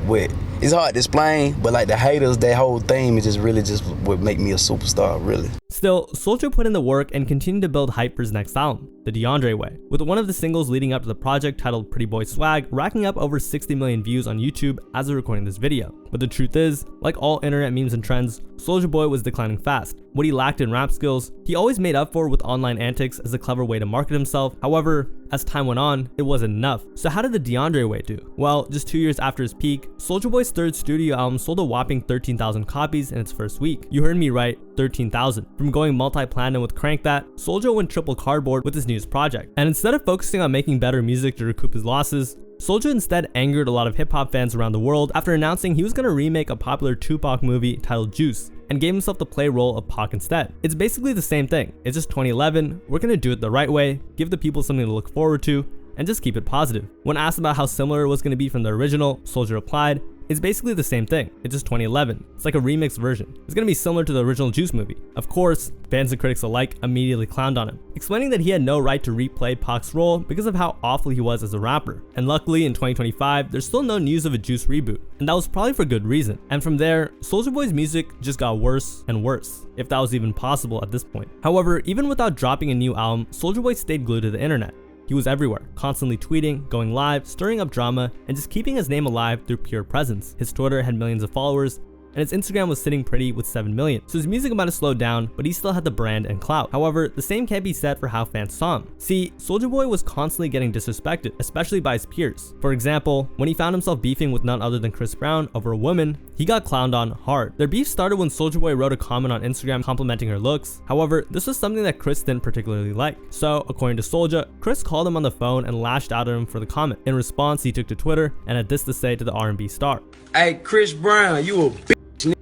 it's hard to explain, but like the haters, their whole theme is just really just what make me a superstar, really. Still, Soulja put in the work and continued to build hype for his next album, The DeAndre Way, with one of the singles leading up to the project titled Pretty Boy Swag racking up over 60 million views on YouTube as of recording this video. But the truth is, like all internet memes and trends, Soulja Boy was declining fast. What he lacked in rap skills, he always made up for with online antics as a clever way to market himself. However, as time went on, it wasn't enough. So how did the DeAndre Way do? Well, just 2 years after his peak, Soulja Boy's third studio album sold a whopping 13,000 copies in its first week. You heard me right, 13,000. From going multi-platinum with Crank That, Soulja went triple cardboard with his newest project. And instead of focusing on making better music to recoup his losses, Soulja instead angered a lot of hip-hop fans around the world after announcing he was going to remake a popular Tupac movie titled Juice, and gave himself the play role of Pac instead. It's basically the same thing. It's just 2011, we're going to do it the right way, give the people something to look forward to, and just keep it positive. When asked about how similar it was going to be from the original, Soulja replied, "It's basically the same thing. It's just 2011. It's like a remixed version. It's gonna be similar to the original Juice movie." Of course, fans and critics alike immediately clowned on him, explaining that he had no right to replay Pac's role because of how awful he was as a rapper. And luckily, in 2025, there's still no news of a Juice reboot, and that was probably for good reason. And from there, Soulja Boy's music just got worse and worse, if that was even possible at this point. However, even without dropping a new album, Soulja Boy stayed glued to the internet. He was everywhere, constantly tweeting, going live, stirring up drama, and just keeping his name alive through pure presence. His Twitter had millions of followers, and his Instagram was sitting pretty with 7 million. So his music might have slowed down, but he still had the brand and clout. However, the same can't be said for how fans saw him. See, Soulja Boy was constantly getting disrespected, especially by his peers. For example, when he found himself beefing with none other than Chris Brown over a woman, he got clowned on hard. Their beef started when Soulja Boy wrote a comment on Instagram complimenting her looks. However, this was something that Chris didn't particularly like. So, according to Soulja, Chris called him on the phone and lashed out at him for the comment. In response, he took to Twitter and had this to say to the R&B star. "Hey, Chris Brown, you a bitch, nigga.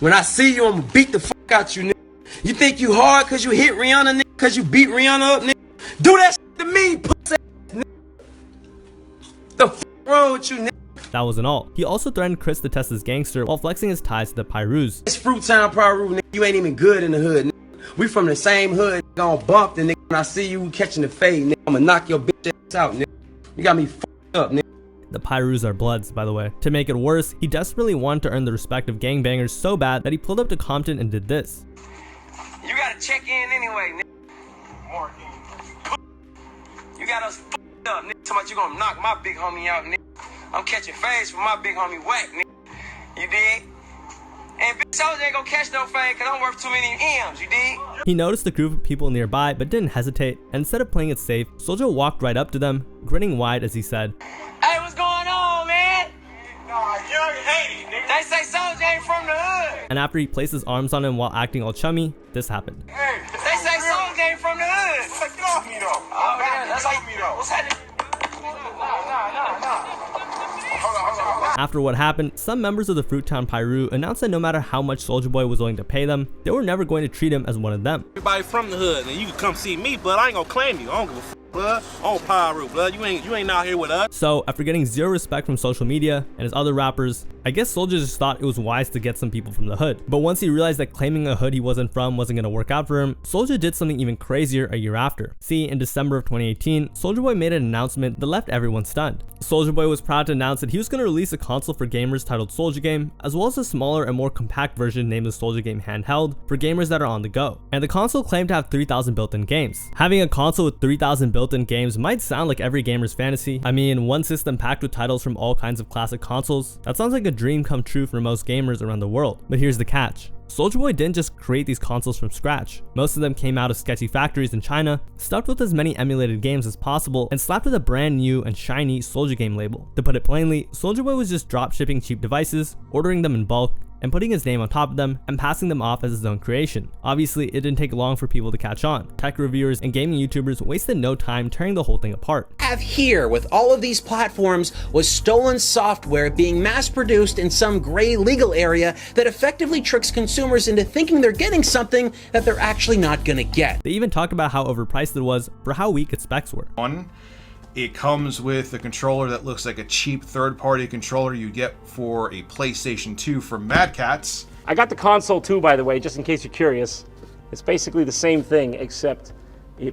When I see you, I'ma beat the fuck out you, nigga. You think you hard cause you hit Rihanna, nigga? Cause you beat Rihanna up, nigga? Do that shit to me, pussy ass, nigga. The fuck wrong with you, nigga?" That wasn't all. He also threatened Chris to test his gangster while flexing his ties to the Pyrus. It's Fruit Town Pyru, nigga. You ain't even good in the hood, nigga. We from the same hood, nigga. On bump the nigga. When I see you catching the fade, nigga, I'ma knock your bitch ass out, nigga. You got me fucked up, nigga. The Pyrus are Bloods, by the way. To make it worse, he desperately wanted to earn the respect of gangbangers so bad that he pulled up to Compton and did this. You gotta check in anyway, nigga. You got us f***ed up, nigga. Talking about you gonna knock my big homie out, nigga. I'm catching phase from my big homie whack, nigga. You dig? And bitch, Soulja ain't gonna catch no fade cause I'm worth too many M's, you dig? He noticed a group of people nearby but didn't hesitate, and instead of playing it safe, Soulja walked right up to them, grinning wide as he said, Hey, what's going on, man? Nah, young 80, nigga. They say Soulja ain't from the hood. And after he placed his arms on him while acting all chummy, this happened. Hey, they say Soulja ain't from the hood. Get off me though. Oh, yeah, that's like me though. What's happening? Nah. Hold on. After what happened, some members of the Fruittown Pyru announced that no matter how much Soulja Boy was willing to pay them, they were never going to treat him as one of them. Everybody from the hood, and you can come see me, but I ain't gonna claim you. I don't give a f, blood. I don't Pyru, blood. You ain't out here with us. So after getting zero respect from social media and his other rappers, I guess Soulja just thought it was wise to get some people from the hood. But once he realized that claiming a hood he wasn't from wasn't gonna work out for him, Soulja did something even crazier a year after. See, in December of 2018, Soulja Boy made an announcement that left everyone stunned. Soulja Boy was proud to announce that he was gonna release a console for gamers titled Soulja Game, as well as a smaller and more compact version named the Soulja Game Handheld for gamers that are on the go. And the console claimed to have 3,000 built-in games. Having a console with 3,000 built-in games might sound like every gamer's fantasy. I mean, one system packed with titles from all kinds of classic consoles. That sounds like a dream come true for most gamers around the world. But here's the catch. Soulja Boy didn't just create these consoles from scratch. Most of them came out of sketchy factories in China, stuffed with as many emulated games as possible, and slapped with a brand new and shiny Soulja Game label. To put it plainly, Soulja Boy was just drop shipping cheap devices, ordering them in bulk, and putting his name on top of them and passing them off as his own creation. Obviously, it didn't take long for people to catch on. Tech reviewers and gaming YouTubers wasted no time tearing the whole thing apart. Have here with all of these platforms was stolen software being mass produced in some gray legal area that effectively tricks consumers into thinking they're getting something that they're actually not gonna get. They even talked about how overpriced it was for how weak its specs were. It comes with a controller that looks like a cheap third-party controller you get for a PlayStation 2 from Mad Catz. I got the console too, by the way, just in case you're curious. It's basically the same thing, except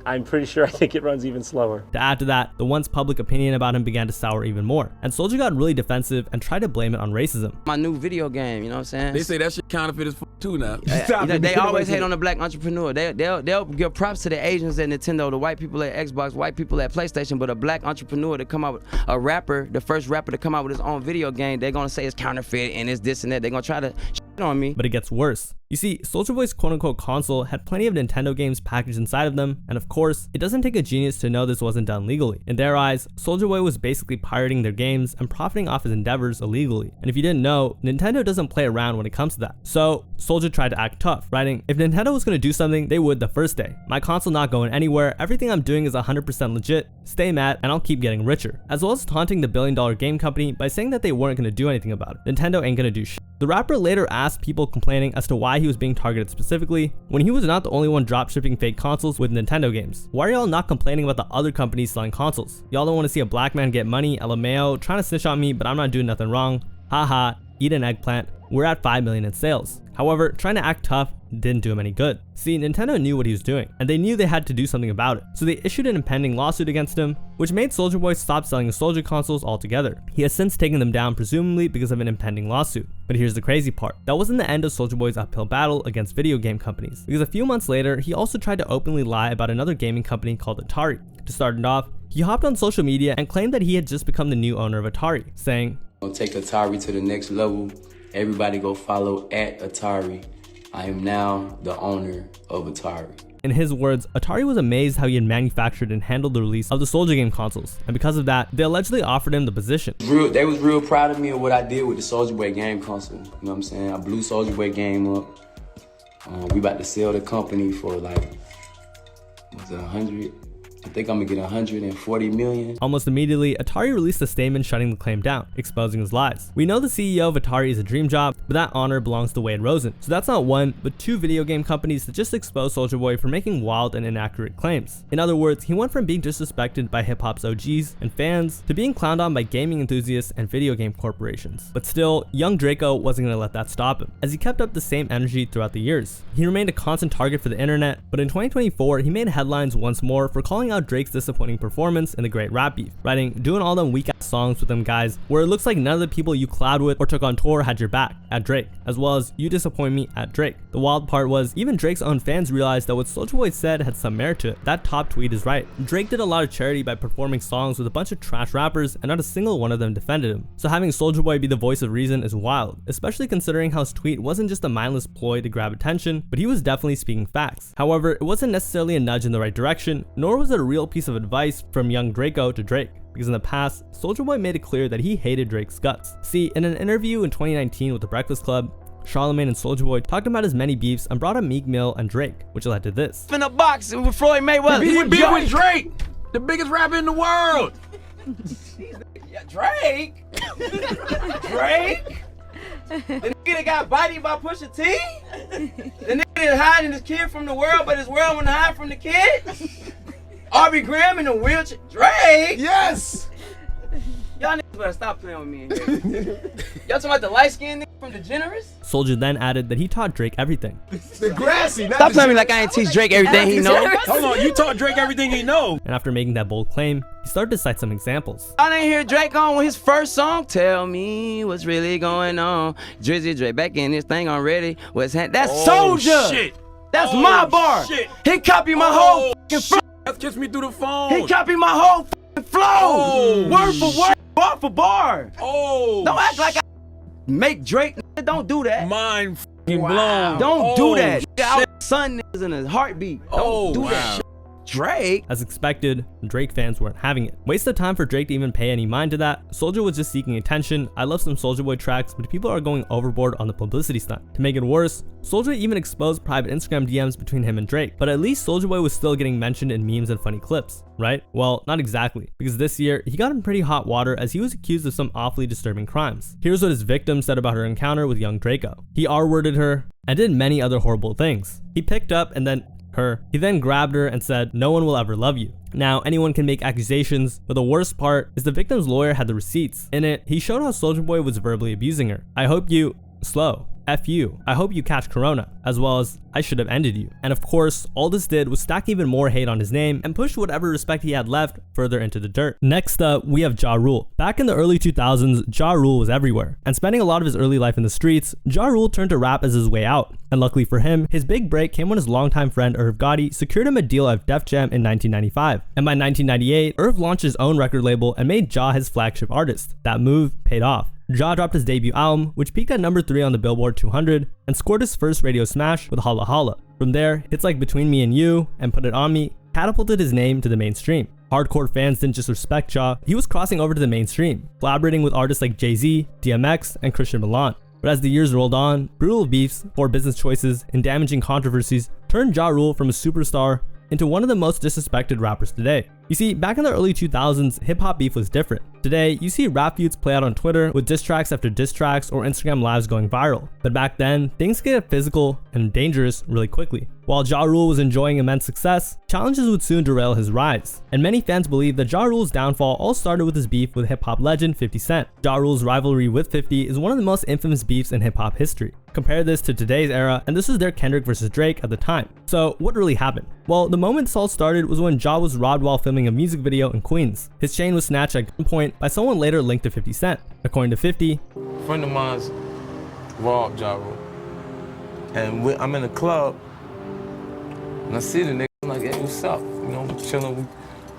I'm pretty sure I think it runs even slower. To add to that, the once public opinion about him began to sour even more, and Soulja got really defensive and tried to blame it on racism. My new video game, you know what I'm saying? They say that shit counterfeit as too now. They always hate on the black entrepreneur. They'll give props to the Asians at Nintendo, the white people at Xbox, white people at PlayStation, but a black entrepreneur to come out with a rapper, the first rapper to come out with his own video game, they're gonna say it's counterfeit and it's this and that. They're gonna try to shit on me. But it gets worse. You see, Soulja Boy's quote-unquote console had plenty of Nintendo games packaged inside of them, and of course, it doesn't take a genius to know this wasn't done legally. In their eyes, Soulja Boy was basically pirating their games and profiting off his endeavors illegally. And if you didn't know, Nintendo doesn't play around when it comes to that. So, Soulja tried to act tough, writing, "If Nintendo was gonna do something, they would the first day. My console not going anywhere, everything I'm doing is 100% legit, stay mad, and I'll keep getting richer." As well as taunting the billion-dollar game company by saying that they weren't gonna do anything about it. Nintendo ain't gonna do shit. The rapper later asked people complaining as to why he was being targeted specifically, when he was not the only one dropshipping fake consoles with Nintendo games. Why are y'all not complaining about the other companies selling consoles? Y'all don't want to see a black man get money, LMAO, trying to snitch on me, but I'm not doing nothing wrong. Haha, eat an eggplant. We're at 5 million in sales. However, trying to act tough didn't do him any good. See, Nintendo knew what he was doing, and they knew they had to do something about it. So they issued an impending lawsuit against him, which made Soulja Boy stop selling the Soulja consoles altogether. He has since taken them down, presumably because of an impending lawsuit. But here's the crazy part. That wasn't the end of Soulja Boy's uphill battle against video game companies, because a few months later, he also tried to openly lie about another gaming company called Atari. To start it off, he hopped on social media and claimed that he had just become the new owner of Atari, saying, "I'll take Atari to the next level. Everybody go follow at Atari. I am now the owner of Atari." In his words, Atari was amazed how he had manufactured and handled the release of the Soulja Game consoles, and because of that, they allegedly offered him the position. They was real proud of me of what I did with the Soulja Boy game console. You know what I'm saying? I blew Soulja Boy game up. We about to sell the company for like, was it 100? I think I'm gonna get 140 million. Almost immediately, Atari released a statement shutting the claim down, exposing his lies. We know the CEO of Atari is a dream job, but that honor belongs to Wade Rosen. So that's not one, but two video game companies that just exposed Soulja Boy for making wild and inaccurate claims. In other words, he went from being disrespected by hip-hop's OGs and fans to being clowned on by gaming enthusiasts and video game corporations. But still, young Draco wasn't gonna let that stop him, as he kept up the same energy throughout the years. He remained a constant target for the internet, but in 2024, he made headlines once more for calling calling out Drake's disappointing performance in the great rap beef, writing, "Doing all them weak ass songs with them guys where it looks like none of the people you collabed with or took on tour had your back," at Drake, as well as "You disappoint me," at Drake. The wild part was, even Drake's own fans realized that what Soulja Boy said had some merit to it. That top tweet is right. Drake did a lot of charity by performing songs with a bunch of trash rappers, and not a single one of them defended him. So having Soulja Boy be the voice of reason is wild, especially considering how his tweet wasn't just a mindless ploy to grab attention, but he was definitely speaking facts. However, it wasn't necessarily a nudge in the right direction, nor was it a real piece of advice from young Draco to Drake, because in the past, Soulja Boy made it clear that he hated Drake's guts. See, in an interview in 2019 with The Breakfast Club, Charlamagne and Soulja Boy talked about his many beefs and brought up Meek Mill and Drake, which led to this. In a box with Floyd Mayweather. He beef with Drake, the biggest rapper in the world. Yeah, Drake? Drake? The nigga that got bodied by Pusha T? The nigga that's hiding his kid from the world, but his world wanna hide from the kid? Aubrey Graham in a wheelchair? Drake? Yes! Y'all niggas better stop playing with me in here. Y'all talking about the light-skinned nigga from DeGeneres? Soulja then added that he taught Drake everything. The grassy, not Stop playing me like I ain't teach Drake everything he knows. Hold on, you taught Drake everything he knows. And after making that bold claim, he started to cite some examples. I didn't hear Drake on his first song. Tell me what's really going on. Drizzy Drake back in this thing already. That's Soulja. Shit. That's my bar. Shit. He copied my whole fucking flow. That's Kiss Me Through the Phone. He copied my whole fucking flow. Word for word, bar for bar. Oh. Don't act like I make Drake. Don't do that. Mind fucking blown. Don't do that. Our son is in a heartbeat. Don't do that shit. Drake. As expected, Drake fans weren't having it. Waste of time for Drake to even pay any mind to that. Soulja was just seeking attention. I love some Soulja Boy tracks, but people are going overboard on the publicity stunt. To make it worse, Soulja even exposed private Instagram DMs between him and Drake. But at least Soulja Boy was still getting mentioned in memes and funny clips, right? Well, not exactly, because this year he got in pretty hot water as he was accused of some awfully disturbing crimes. Here's what his victim said about her encounter with young Draco. He R-worded her and did many other horrible things. He picked up and then He then grabbed her and said, "No one will ever love you." Now, anyone can make accusations, but the worst part is the victim's lawyer had the receipts. In it, he showed how Soulja Boy was verbally abusing her. "I hope you slow. F you. I hope you catch corona," as well as "I should have ended you." And of course, all this did was stack even more hate on his name and push whatever respect he had left further into the dirt. Next up, we have Ja Rule. Back in the early 2000s, Ja Rule was everywhere, and spending a lot of his early life in the streets, Ja Rule turned to rap as his way out. And luckily for him, his big break came when his longtime friend Irv Gotti secured him a deal at Def Jam in 1995. And by 1998, Irv launched his own record label and made Ja his flagship artist. That move paid off. Ja dropped his debut album, which peaked at number 3 on the Billboard 200, and scored his first radio smash with Holla Holla. From there, hits like Between Me and You and Put It On Me catapulted his name to the mainstream. Hardcore fans didn't just respect Ja, he was crossing over to the mainstream, collaborating with artists like Jay-Z, DMX, and Christian Milan. But as the years rolled on, brutal beefs, poor business choices, and damaging controversies turned Ja Rule from a superstar into one of the most disrespected rappers today. You see, back in the early 2000s, hip-hop beef was different. Today, you see rap feuds play out on Twitter with diss tracks after diss tracks or Instagram lives going viral. But back then, things get physical and dangerous really quickly. While Ja Rule was enjoying immense success, challenges would soon derail his rise. And many fans believe that Ja Rule's downfall all started with his beef with hip-hop legend 50 Cent. Ja Rule's rivalry with 50 is one of the most infamous beefs in hip-hop history. Compare this to today's era, and this was their Kendrick versus Drake at the time. So what really happened? Well, the moment this all started was when Ja was robbed while filming a music video in Queens. His chain was snatched at gunpoint by someone later linked to 50 Cent. According to 50, a friend of mine's robbed Ja Rule. And I'm in a club, and I see the nigga, I'm like, "Hey, what's up?" You know, I'm chilling.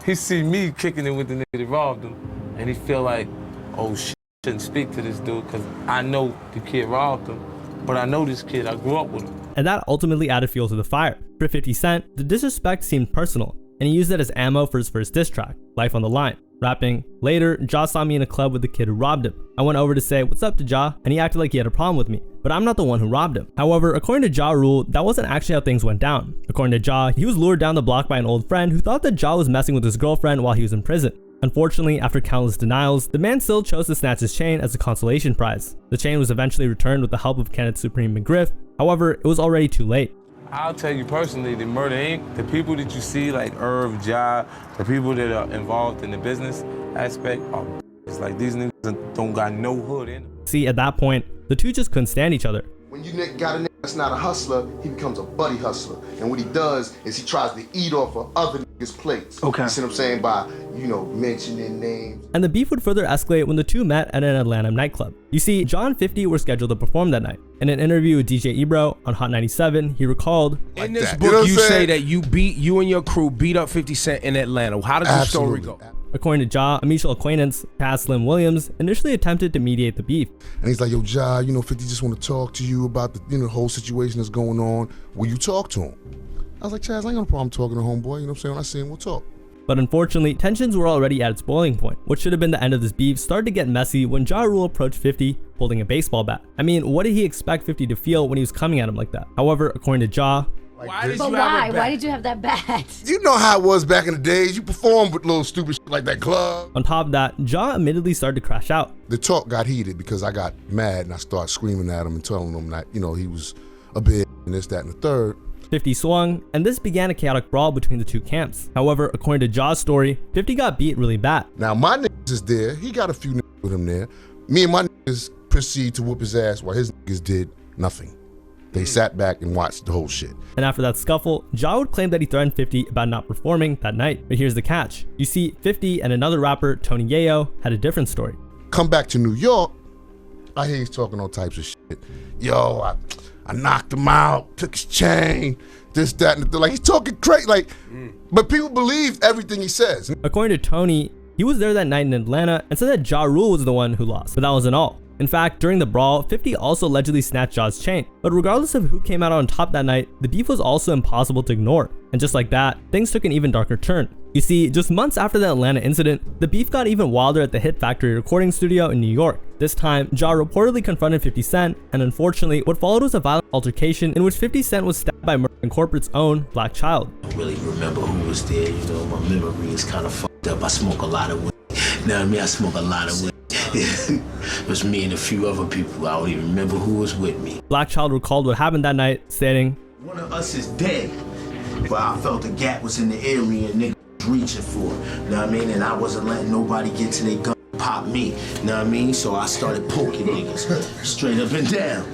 He see me kicking it with the nigga that robbed him, and he feel like, "Oh shit, I shouldn't speak to this dude, because I know the kid robbed him, but I know this kid, I grew up with him." And that ultimately added fuel to the fire. For 50 Cent, the disrespect seemed personal, and he used it as ammo for his first diss track, Life on the Line. Rapping, "Later, Ja saw me in a club with the kid who robbed him. I went over to say, 'What's up?' to Ja, and he acted like he had a problem with me. But I'm not the one who robbed him." However, according to Ja Rule, that wasn't actually how things went down. According to Ja, he was lured down the block by an old friend who thought that Ja was messing with his girlfriend while he was in prison. Unfortunately, after countless denials, the man still chose to snatch his chain as a consolation prize. The chain was eventually returned with the help of Kenneth Supreme McGriff. However, it was already too late. I'll tell you personally, the Murder Inc., the people that you see like Irv, Ja, the people that are involved in the business aspect are it's like these niggas don't got no hood in them. See, at that point, the two just couldn't stand each other. When you got a nigga that's not a hustler, he becomes a buddy hustler. And what he does is he tries to eat off of other niggas his plates. Okay. You see what I'm saying? By, you know, mentioning names. And the beef would further escalate when the two met at an Atlanta nightclub. You see, Ja and 50 were scheduled to perform that night. In an interview with DJ Ebro on Hot 97, he recalled, In this book, you say that you and your crew beat up 50 Cent in Atlanta. How does the story go? According to Ja, a mutual acquaintance, Cass Slim Williams, initially attempted to mediate the beef. And he's like, yo, Ja, you know, 50 just want to talk to you about the, you know, whole situation that's going on. Will you talk to him? I was like, Chaz, I ain't got no problem talking to homeboy. You know what I'm saying? When I see him, we'll talk. But unfortunately, tensions were already at its boiling point. What should have been the end of this beef started to get messy when Ja Rule approached 50 holding a baseball bat. I mean, what did he expect 50 to feel when he was coming at him like that? However, according to Ja, Why did you have that bat? You know how it was back in the days. You performed with little stupid shit like that club. On top of that, Ja admittedly started to crash out. The talk got heated because I got mad and I started screaming at him and telling him that, you know, he was a bitch and this, that, and the third. 50 swung, and this began a chaotic brawl between the two camps. However, according to Ja's story, 50 got beat really bad. Now my niggas is there. He got a few niggas with him there. Me and my niggas proceed to whoop his ass while his niggas did nothing. They sat back and watched the whole shit. And after that scuffle, Ja would claim that he threatened 50 about not performing that night. But here's the catch. You see, 50 and another rapper, Tony Yayo, had a different story. Come back to New York, I hear he's talking all types of shit. Yo, I knocked him out, took his chain, this, that, and the third. Like, he's talking crazy. Like, but people believe everything he says. According to Tony, he was there that night in Atlanta and said that Ja Rule was the one who lost, but that wasn't all. In fact, during the brawl, 50 also allegedly snatched Ja's chain. But regardless of who came out on top that night, the beef was also impossible to ignore. And just like that, things took an even darker turn. You see, just months after the Atlanta incident, the beef got even wilder at the Hit Factory recording studio in New York. This time, Ja reportedly confronted 50 Cent, and unfortunately, what followed was a violent altercation in which 50 Cent was stabbed by Murder Incorporate's own Black Child. I don't really remember who was there, you know, my memory is kind of fucked up. I smoke a lot of weed. You know what I mean? I smoke a lot of weed. It was me and a few other people. I don't even remember who was with me. Black Child recalled what happened that night, stating, "One of us is dead, but I felt the gap was in the area and niggas was reaching for it. You know what I mean? And I wasn't letting nobody get to their gun and pop me. You know what I mean? So I started poking niggas straight up and down.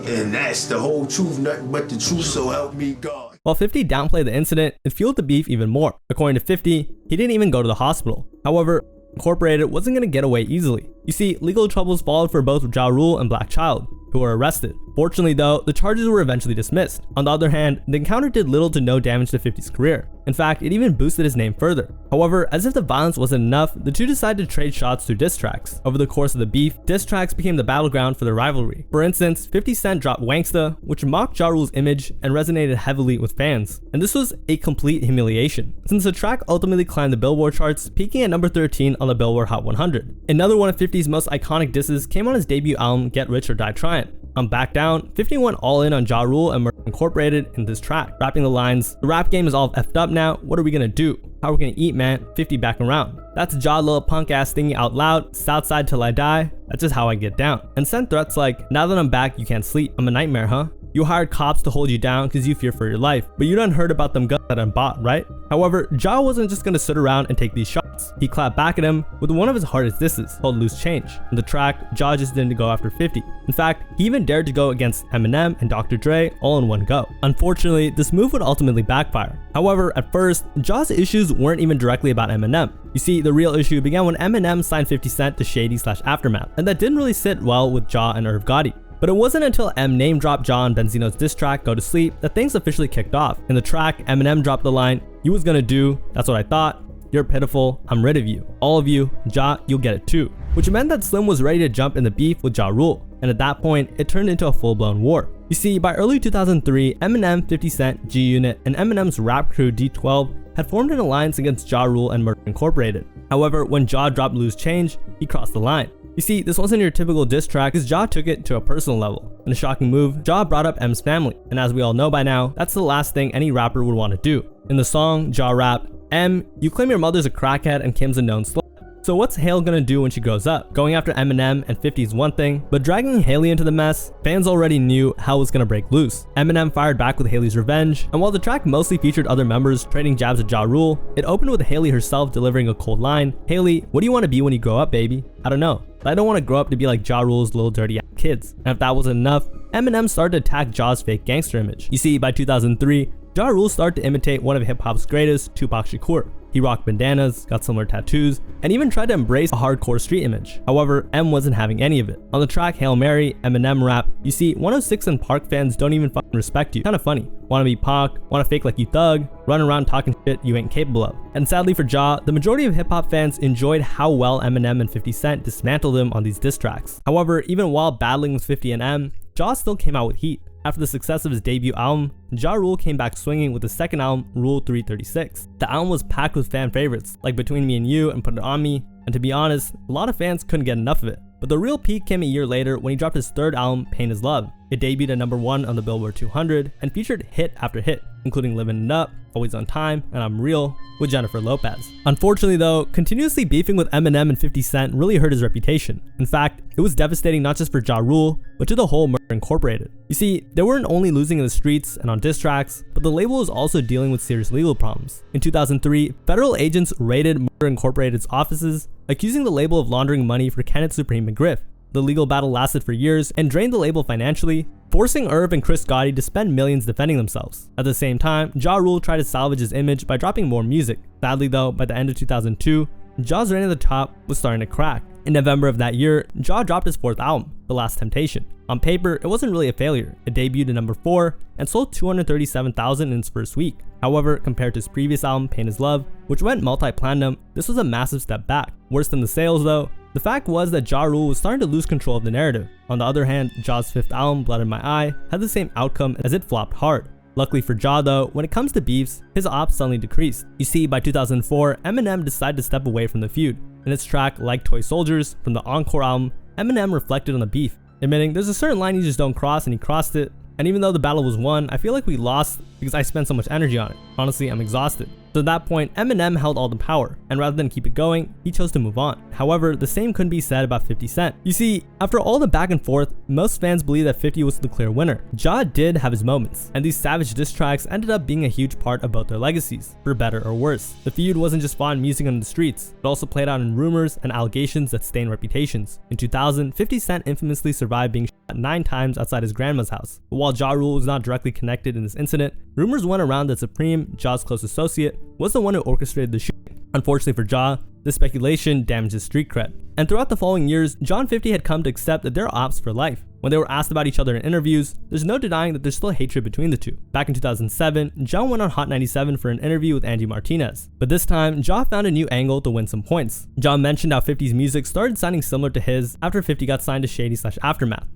And that's the whole truth, nothing but the truth, so help me God." While 50 downplayed the incident, it fueled the beef even more. According to 50, he didn't even go to the hospital. However, Incorporated wasn't going to get away easily. You see, legal troubles followed for both Ja Rule and Black Child, who were arrested. Fortunately though, the charges were eventually dismissed. On the other hand, the encounter did little to no damage to 50's career. In fact, it even boosted his name further. However, as if the violence wasn't enough, the two decided to trade shots through diss tracks. Over the course of the beef, diss tracks became the battleground for the rivalry. For instance, 50 Cent dropped Wanksta, which mocked Ja Rule's image and resonated heavily with fans. And this was a complete humiliation, since the track ultimately climbed the Billboard charts, peaking at number 13 on the Billboard Hot 100. Another one of 50's most iconic disses came on his debut album, Get Rich or Die Tryin'. On Back Down, 50 went all in on Ja Rule and Murder Incorporated in this track, rapping the lines, "The rap game is all effed up now, what are we gonna do? How are we gonna eat, man? 50 back around. That's Ja little punk ass thinking out loud, Southside till I die, that's just how I get down." And sent threats like, "Now that I'm back, you can't sleep, I'm a nightmare, huh? You hired cops to hold you down cause you fear for your life, but you done heard about them guns that I bought, right?" However, Ja wasn't just gonna sit around and take these shots. He clapped back at him with one of his hardest disses, called Loose Change. In the track, Ja just didn't go after 50. In fact, he even dared to go against Eminem and Dr. Dre all in one go. Unfortunately, this move would ultimately backfire. However, at first, Ja's issues weren't even directly about Eminem. You see, the real issue began when Eminem signed 50 Cent to Shady/Aftermath, and that didn't really sit well with Ja and Irv Gotti. But it wasn't until M name dropped Ja on Benzino's diss track Go to Sleep that things officially kicked off. In the track, Eminem dropped the line, "You was gonna do, that's what I thought, you're pitiful, I'm rid of you. All of you, Ja, you'll get it too." Which meant that Slim was ready to jump in the beef with Ja Rule, and at that point, it turned into a full-blown war. You see, by early 2003, Eminem, 50 Cent, G-Unit, and Eminem's rap crew D12 had formed an alliance against Ja Rule and Murder Incorporated. However, when Ja dropped Loose Change, he crossed the line. You see, this wasn't your typical diss track because Ja took it to a personal level. In a shocking move, Ja brought up M's family, and as we all know by now, that's the last thing any rapper would want to do. In the song, Ja rapped, "M, you claim your mother's a crackhead and Kim's a known slut. So what's Hale gonna do when she grows up?" Going after Eminem and 50's one thing, but dragging Haley into the mess, fans already knew hell was gonna break loose. Eminem fired back with Haley's Revenge, and while the track mostly featured other members trading jabs at Ja Rule, it opened with Haley herself delivering a cold line, "Haley, what do you want to be when you grow up, baby? I don't know, but I don't want to grow up to be like Ja Rule's little dirty ass kids." And if that wasn't enough, Eminem started to attack Ja's fake gangster image. You see, by 2003, Ja Rule started to imitate one of hip-hop's greatest, Tupac Shakur. He rocked bandanas, got similar tattoos, and even tried to embrace a hardcore street image. However, M wasn't having any of it. On the track Hail Mary, Eminem rap, you see 106 and Park fans don't even fucking respect you. Kinda funny. Wanna be Pac, wanna fake like you thug, run around talking shit you ain't capable of. And sadly for Ja, the majority of hip-hop fans enjoyed how well Eminem and 50 Cent dismantled him on these diss tracks. However, even while battling with 50 and M, Ja still came out with heat. After the success of his debut album, Ja Rule came back swinging with his second album, Rule 336. The album was packed with fan favorites, like Between Me and You and Put It On Me, and to be honest, a lot of fans couldn't get enough of it. But the real peak came a year later when he dropped his third album, Pain Is Love. It debuted at #1 on the Billboard 200 and featured hit after hit, including Livin' It Up, Always on Time, and I'm Real with Jennifer Lopez. Unfortunately though, continuously beefing with Eminem and 50 Cent really hurt his reputation. In fact, it was devastating not just for Ja Rule, but to the whole Murder Incorporated. You see, they weren't only losing in the streets and on diss tracks, but the label was also dealing with serious legal problems. In 2003, federal agents raided Murder Incorporated's offices, accusing the label of laundering money for Kenneth Supreme McGriff. The legal battle lasted for years and drained the label financially, forcing Irv and Chris Gotti to spend millions defending themselves. At the same time, Ja Rule tried to salvage his image by dropping more music. Sadly though, by the end of 2002, Ja's reign at the top was starting to crack. In November of that year, Ja dropped his fourth album, The Last Temptation. On paper, it wasn't really a failure. It debuted at #4 and sold 237,000 in its first week. However, compared to his previous album, Pain Is Love, which went multi-platinum, this was a massive step back. Worse than the sales though, the fact was that Ja Rule was starting to lose control of the narrative. On the other hand, Ja's fifth album, Blood in My Eye, had the same outcome as it flopped hard. Luckily for Ja though, when it comes to beefs, his ops suddenly decreased. You see, by 2004, Eminem decided to step away from the feud. In its track, Like Toy Soldiers, from the Encore album, Eminem reflected on the beef, admitting there's a certain line you just don't cross, and he crossed it. And even though the battle was won, I feel like we lost because I spent so much energy on it. Honestly, I'm exhausted. So at that point, Eminem held all the power, and rather than keep it going, he chose to move on. However, the same couldn't be said about 50 Cent. You see, after all the back and forth, most fans believe that 50 was the clear winner. Ja did have his moments, and these savage diss tracks ended up being a huge part of both their legacies, for better or worse. The feud wasn't just fun music on the streets, it also played out in rumors and allegations that stained reputations. In 2000, 50 Cent infamously survived being shot 9 times outside his grandma's house. But while Ja Rule was not directly connected in this incident, rumors went around that Supreme, Ja's close associate, was the one who orchestrated the shooting. Unfortunately for Ja, this speculation damaged his street cred. And throughout the following years, Ja and 50 had come to accept that they're ops for life. When they were asked about each other in interviews, there's no denying that there's still hatred between the two. Back in 2007, Ja went on Hot 97 for an interview with Angie Martinez. But this time, Ja found a new angle to win some points. Ja mentioned how 50's music started sounding similar to his after 50 got signed to Shady/Aftermath.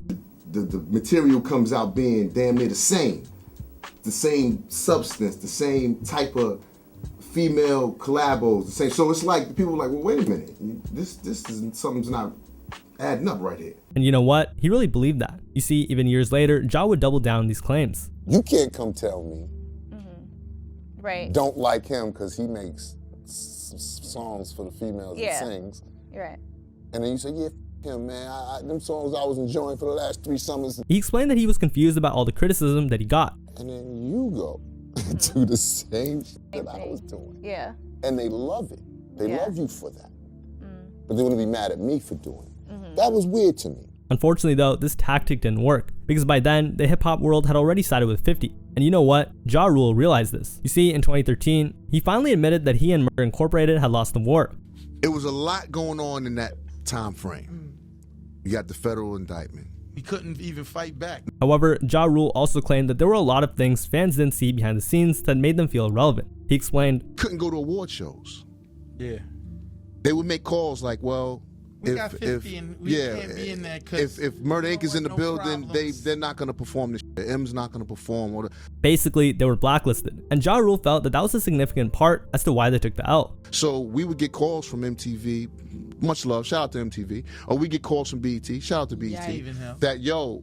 The material comes out being damn near the same substance, the same type of female collabos, the same. So it's like people are like, well, wait a minute, this is something's not adding up right here. And you know what? He really believed that. You see, even years later, Ja would double down on these claims. You can't come tell me Right. don't like him because he makes songs for the females and sings. Right. And then you say, yeah, him, man. Them songs I was enjoying for the last 3 summers. He explained that he was confused about all the criticism that he got. And then you go do the same shit that I was doing. Yeah. And they love it. They love you for that. But they want to be mad at me for doing it. That was weird to me. Unfortunately though, this tactic didn't work, because by then, the hip-hop world had already sided with 50. And you know what? Ja Rule realized this. You see, in 2013, he finally admitted that he and Murder Incorporated had lost the war. It was a lot going on in that time frame. You got the federal indictment. We couldn't even fight back. However, Ja Rule also claimed that there were a lot of things fans didn't see behind the scenes that made them feel irrelevant. He explained, couldn't go to award shows. Yeah. They would make calls like, well, we got 50 and we can't be in that because if Murder Inc. is in the building, they're not going to perform this shit. M's not going to perform. Basically, they were blacklisted, and Ja Rule felt that that was a significant part as to why they took the L. So we would get calls from MTV, much love, shout out to MTV, or we get calls from BET, shout out to BET, that, yo,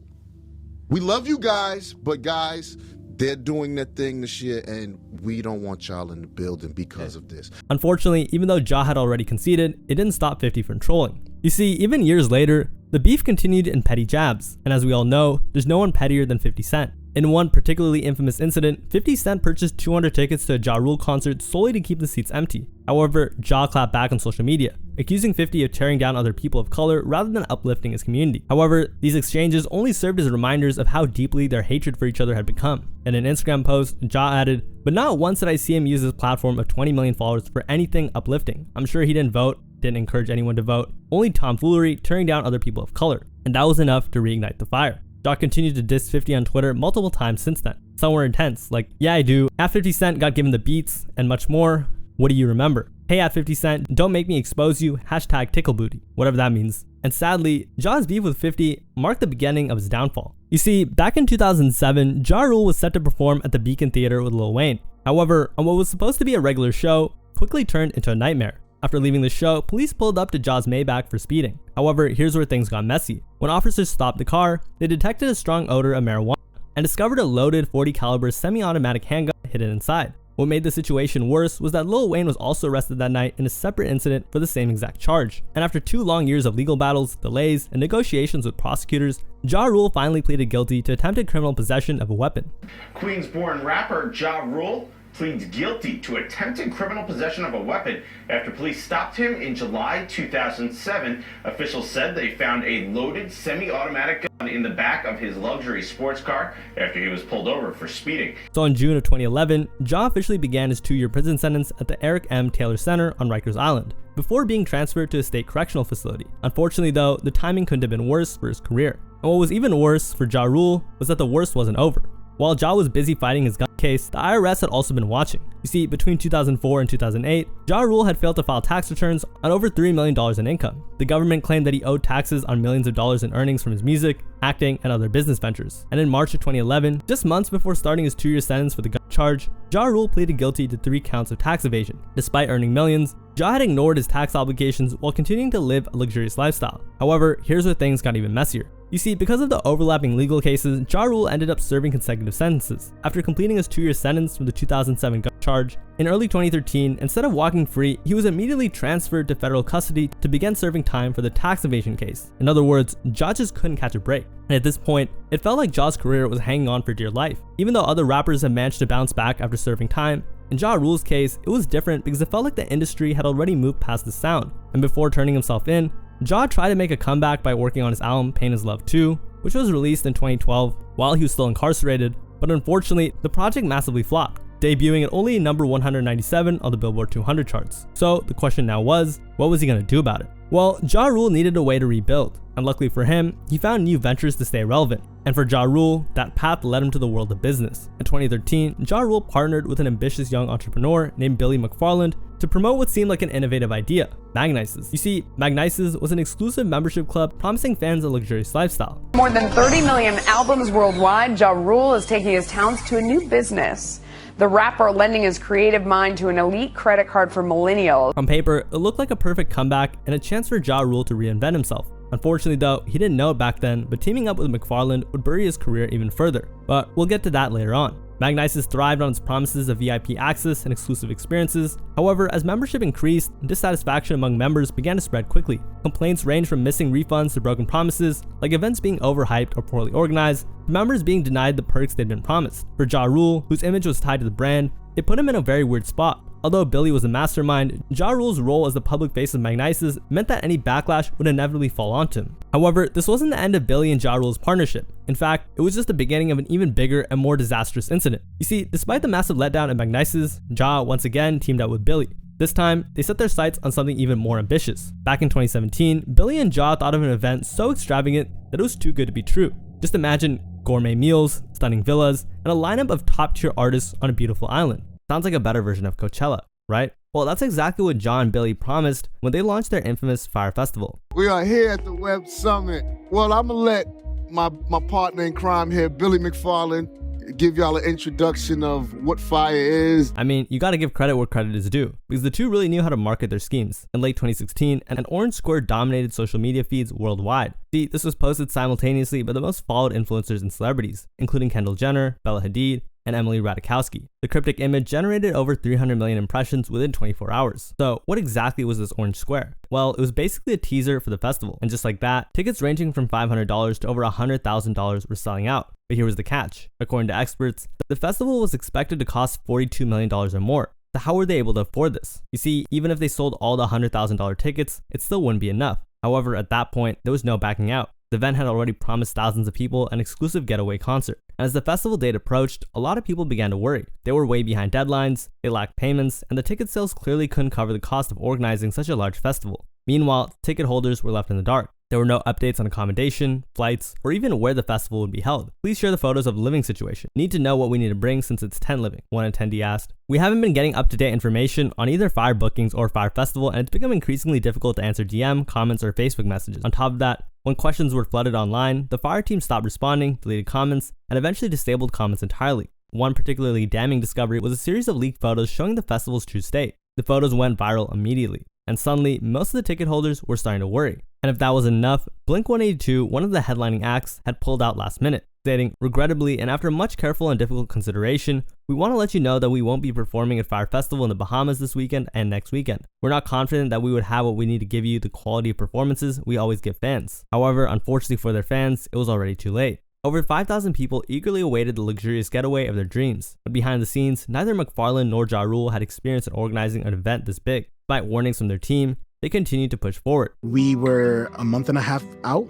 we love you guys, but guys, they're doing their thing this year, and we don't want y'all in the building because of this. Unfortunately, even though Ja had already conceded, it didn't stop 50 from trolling. You see, even years later, the beef continued in petty jabs, and as we all know, there's no one pettier than 50 Cent. In one particularly infamous incident, 50 Cent purchased 200 tickets to a Ja Rule concert solely to keep the seats empty. However, Ja clapped back on social media, accusing 50 of tearing down other people of color rather than uplifting his community. However, these exchanges only served as reminders of how deeply their hatred for each other had become. In an Instagram post, Ja added, "But not once did I see him use his platform of 20 million followers for anything uplifting. I'm sure he didn't vote, didn't encourage anyone to vote, only tomfoolery, tearing down other people of color. And that was enough to reignite the fire." Ja continued to diss 50 on Twitter multiple times since then. Some were intense, like, "Yeah, I do. At 50 Cent got given the beats," and much more. "What do you remember? Hey, at 50 Cent, don't make me expose you, hashtag tickle booty," whatever that means. And sadly, Ja's beef with 50 marked the beginning of his downfall. You see, back in 2007, Ja Rule was set to perform at the Beacon Theater with Lil Wayne. However, on what was supposed to be a regular show, quickly turned into a nightmare. After leaving the show, police pulled up to Ja's Maybach for speeding. However, here's where things got messy. When officers stopped the car, they detected a strong odor of marijuana and discovered a loaded .40 caliber semi-automatic handgun hidden inside. What made the situation worse was that Lil Wayne was also arrested that night in a separate incident for the same exact charge. And after 2 long years of legal battles, delays, and negotiations with prosecutors, Ja Rule finally pleaded guilty to attempted criminal possession of a weapon. Queens-born rapper Ja Rule pleads guilty to attempted criminal possession of a weapon after police stopped him in July 2007. Officials said they found a loaded semi-automatic gun in the back of his luxury sports car after he was pulled over for speeding. So in June of 2011, Ja officially began his 2-year prison sentence at the Eric M. Taylor Center on Rikers Island, before being transferred to a state correctional facility. Unfortunately though, the timing couldn't have been worse for his career. And what was even worse for Ja Rule was that the worst wasn't over. While Ja was busy fighting his gun case, the IRS had also been watching. You see, between 2004 and 2008, Ja Rule had failed to file tax returns on over $3 million in income. The government claimed that he owed taxes on millions of dollars in earnings from his music, acting, and other business ventures. And in March of 2011, just months before starting his 2-year sentence for the gun charge, Ja Rule pleaded guilty to 3 counts of tax evasion. Despite earning millions, Ja had ignored his tax obligations while continuing to live a luxurious lifestyle. However, here's where things got even messier. You see, because of the overlapping legal cases, Ja Rule ended up serving consecutive sentences. After completing his 2-year sentence from the 2007 gun charge, in early 2013, instead of walking free, he was immediately transferred to federal custody to begin serving time for the tax evasion case. In other words, Ja just couldn't catch a break. And at this point, it felt like Ja's career was hanging on for dear life. Even though other rappers have managed to bounce back after serving time, in Ja Rule's case, it was different because it felt like the industry had already moved past the sound. And before turning himself in, Ja tried to make a comeback by working on his album Pain Is Love 2, which was released in 2012 while he was still incarcerated, but unfortunately, the project massively flopped, debuting at only number 197 on the Billboard 200 charts. So the question now was, what was he going to do about it? Well, Ja Rule needed a way to rebuild, and luckily for him, he found new ventures to stay relevant. And for Ja Rule, that path led him to the world of business. In 2013, Ja Rule partnered with an ambitious young entrepreneur named Billy McFarland to promote what seemed like an innovative idea, Magnices. You see, Magnices was an exclusive membership club promising fans a luxurious lifestyle. More than 30 million albums worldwide, Ja Rule is taking his talents to a new business. The rapper lending his creative mind to an elite credit card for millennials. On paper, it looked like a perfect comeback and a chance for Ja Rule to reinvent himself. Unfortunately though, he didn't know it back then, but teaming up with McFarland would bury his career even further. But we'll get to that later on. Magnices thrived on its promises of VIP access and exclusive experiences. However, as membership increased, dissatisfaction among members began to spread quickly. Complaints ranged from missing refunds to broken promises, like events being overhyped or poorly organized, to members being denied the perks they'd been promised. For Ja Rule, whose image was tied to the brand, it put him in a very weird spot. Although Billy was a mastermind, Ja Rule's role as the public face of Magnices meant that any backlash would inevitably fall onto him. However, this wasn't the end of Billy and Ja Rule's partnership. In fact, it was just the beginning of an even bigger and more disastrous incident. You see, despite the massive letdown in Magnices, Ja once again teamed up with Billy. This time, they set their sights on something even more ambitious. Back in 2017, Billy and Ja thought of an event so extravagant that it was too good to be true. Just imagine gourmet meals, stunning villas, and a lineup of top-tier artists on a beautiful island. Sounds like a better version of Coachella, right? Well, that's exactly what Ja and Billy promised when they launched their infamous Fire Festival. We are here at the Web Summit. Well, I'm gonna let my partner in crime here, Billy McFarland, give y'all an introduction of what Fire is. I mean, you gotta give credit where credit is due, because the two really knew how to market their schemes. In late 2016, an orange square dominated social media feeds worldwide. See, this was posted simultaneously by the most followed influencers and celebrities, including Kendall Jenner, Bella Hadid, and Emily Ratajkowski. The cryptic image generated over 300 million impressions within 24 hours. So what exactly was this orange square? Well, it was basically a teaser for the festival. And just like that, tickets ranging from $500 to over $100,000 were selling out. But here was the catch. According to experts, the festival was expected to cost $42 million or more. So how were they able to afford this? You see, even if they sold all the $100,000 tickets, it still wouldn't be enough. However, at that point, there was no backing out. The event had already promised thousands of people an exclusive getaway concert. And as the festival date approached, a lot of people began to worry. They were way behind deadlines, they lacked payments, and the ticket sales clearly couldn't cover the cost of organizing such a large festival. Meanwhile, ticket holders were left in the dark. There were no updates on accommodation, flights, or even where the festival would be held. Please share the photos of the living situation. Need to know what we need to bring since it's tent living, one attendee asked. We haven't been getting up-to-date information on either Fire bookings or Fire Festival, and it's become increasingly difficult to answer DM, comments, or Facebook messages. On top of that, when questions were flooded online, the Fire team stopped responding, deleted comments, and eventually disabled comments entirely. One particularly damning discovery was a series of leaked photos showing the festival's true state. The photos went viral immediately, and suddenly, most of the ticket holders were starting to worry. And if that wasn't enough, Blink-182, one of the headlining acts, had pulled out last minute, stating, "Regrettably, and after much careful and difficult consideration, we want to let you know that we won't be performing at Fire Festival in the Bahamas this weekend and next weekend. We're not confident that we would have what we need to give you the quality of performances we always give fans." However, unfortunately for their fans, it was already too late. Over 5,000 people eagerly awaited the luxurious getaway of their dreams. But behind the scenes, neither McFarlane nor Ja Rule had experience in organizing an event this big. Despite warnings from their team, they continued to push forward. We were a month and a half out.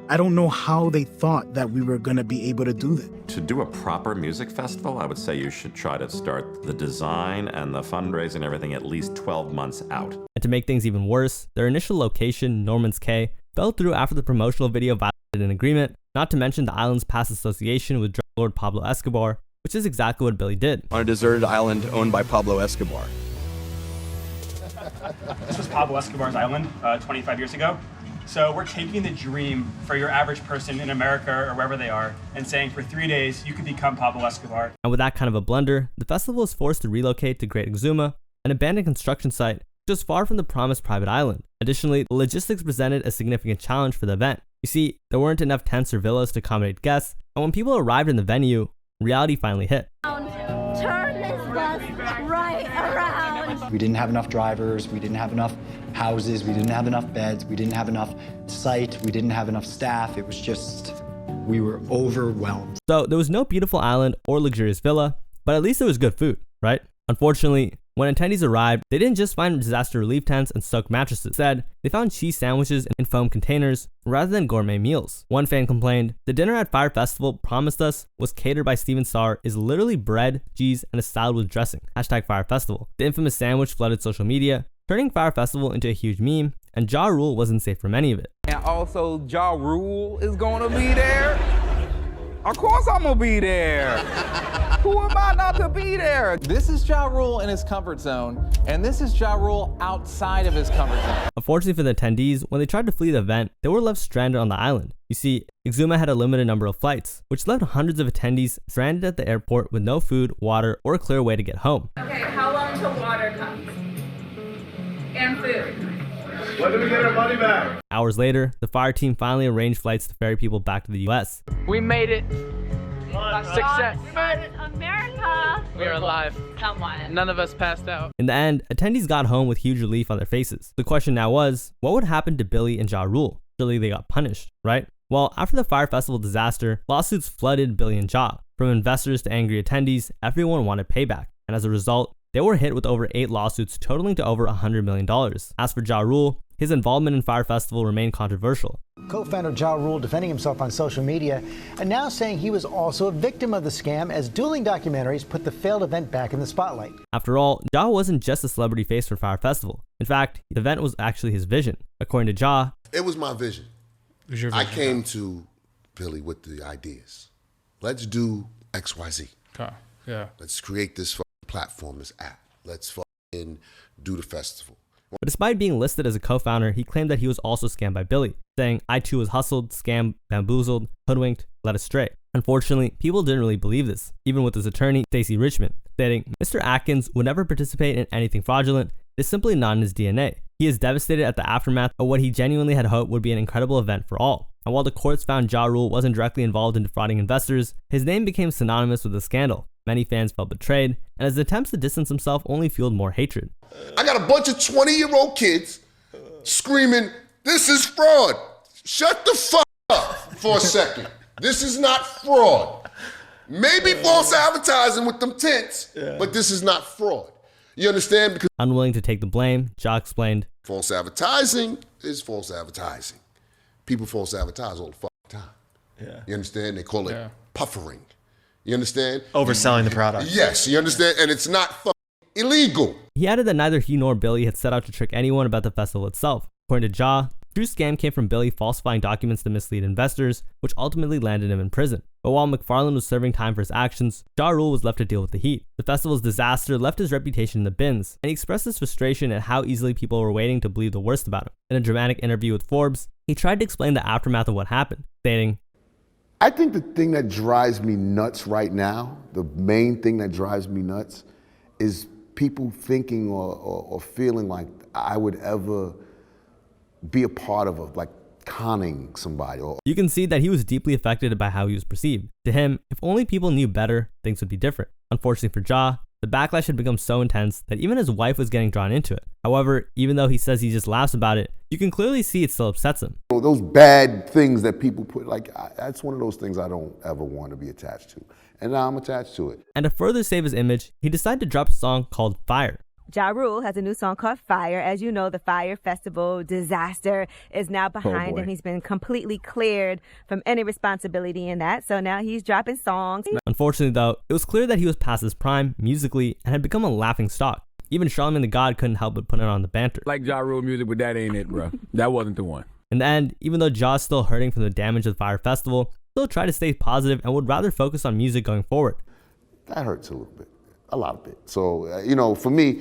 I don't know how they thought that we were going to be able to do that. To do a proper music festival, I would say you should try to start the design and the fundraising and everything at least 12 months out. And to make things even worse, their initial location, Norman's Cay, fell through after the promotional video violated an agreement, not to mention the island's past association with drug lord Pablo Escobar, which is exactly what Billy did. On a deserted island owned by Pablo Escobar. This was Pablo Escobar's island 25 years ago. So we're taking the dream for your average person in America or wherever they are and saying for 3 days you could become Pablo Escobar. And with that kind of a blunder, the festival was forced to relocate to Great Exuma, an abandoned construction site just far from the promised private island. Additionally, the logistics presented a significant challenge for the event. You see, there weren't enough tents or villas to accommodate guests, and when people arrived in the venue, reality finally hit. Turn this bus right around. We didn't have enough drivers, we didn't have enough houses, we didn't have enough beds, we didn't have enough site, we didn't have enough staff. It was just, we were overwhelmed. So there was no beautiful island or luxurious villa, but at least there was good food, right? Unfortunately, when attendees arrived, they didn't just find disaster relief tents and soaked mattresses. Instead, they found cheese sandwiches in foam containers rather than gourmet meals. One fan complained, "The dinner at Fire Festival promised us was catered by Steven Starr is literally bread, cheese, and a salad with dressing. #Fire Festival." The infamous sandwich flooded social media, turning Fire Festival into a huge meme, and Ja Rule wasn't safe from any of it. And also, Ja Rule is gonna be there. Of course I'm gonna be there. Who am I not to be there? This is Ja Rule in his comfort zone, and this is Ja Rule outside of his comfort zone. Unfortunately for the attendees, when they tried to flee the event, they were left stranded on the island. You see, Exuma had a limited number of flights, which left hundreds of attendees stranded at the airport with no food, water, or a clear way to get home. Okay, how long till water comes? And food. When do we get our money back? Hours later, the fire team finally arranged flights to ferry people back to the US. We made it. Success. We made it, America. We are alive. Someone. None of us passed out. In the end, attendees got home with huge relief on their faces. The question now was, what would happen to Billy and Ja Rule? Surely they got punished, right? Well, after the Fire Festival disaster, lawsuits flooded Billy and Ja. From investors to angry attendees, everyone wanted payback. And as a result, they were hit with over 8 lawsuits totaling to over $100 million. As for Ja Rule, his involvement in Fire Festival remained controversial. Co-founder Ja Rule defending himself on social media and now saying he was also a victim of the scam as dueling documentaries put the failed event back in the spotlight. After all, Ja wasn't just a celebrity face for Fire Festival. In fact, the event was actually his vision. According to Ja, it was my vision. It was your vision. I came to Billy with the ideas. Let's do XYZ. Okay. Yeah. Let's create this platform, this app. Let's do the festival. But despite being listed as a co-founder, he claimed that he was also scammed by Billy, saying, "I too was hustled, scammed, bamboozled, hoodwinked, led astray." Unfortunately, people didn't really believe this, even with his attorney, Stacey Richmond, stating, "Mr. Atkins would never participate in anything fraudulent. It's simply not in his DNA. He is devastated at the aftermath of what he genuinely had hoped would be an incredible event for all." And while the courts found Ja Rule wasn't directly involved in defrauding investors, his name became synonymous with the scandal. Many fans felt betrayed, and his attempts to distance himself only fueled more hatred. I got a bunch of 20-year-old kids screaming, "This is fraud." Shut the fuck up for a second. This is not fraud. Maybe false advertising with them tents, but this is not fraud. You understand? Because unwilling to take the blame, Ja explained, false advertising is false advertising. People false advertise all the fucking time. Yeah. You understand? They call it puffering. You understand? Overselling the product. Yes, you understand? And it's not fucking illegal. He added that neither he nor Billy had set out to trick anyone about the festival itself. According to Ja, the true scam came from Billy falsifying documents to mislead investors, which ultimately landed him in prison. But while McFarlane was serving time for his actions, Ja Rule was left to deal with the heat. The festival's disaster left his reputation in the bins, and he expressed his frustration at how easily people were waiting to believe the worst about him. In a dramatic interview with Forbes, he tried to explain the aftermath of what happened, stating, I think the thing that drives me nuts right now, the main thing that drives me nuts, is people thinking or feeling like I would ever be a part of like conning somebody. You can see that he was deeply affected by how he was perceived. To him, if only people knew better, things would be different. Unfortunately for Ja, the backlash had become so intense that even his wife was getting drawn into it. However, even though he says he just laughs about it, you can clearly see it still upsets him. Those bad things that people put, that's one of those things I don't ever want to be attached to. And now I'm attached to it. And to further save his image, he decided to drop a song called Fire. Ja Rule has a new song called Fire. As you know, the Fire Festival disaster is now behind him. He's been completely cleared from any responsibility in that. So now he's dropping songs. Unfortunately, though, it was clear that he was past his prime musically and had become a laughing stock. Even Charlamagne the God couldn't help but put it on the banter. Like Ja Rule music, but that ain't it, bro. That wasn't the one. In the end, even though Ja's still hurting from the damage of the Fire Festival, he'll try to stay positive and would rather focus on music going forward. That hurts a little bit. A lot of it. So, for me,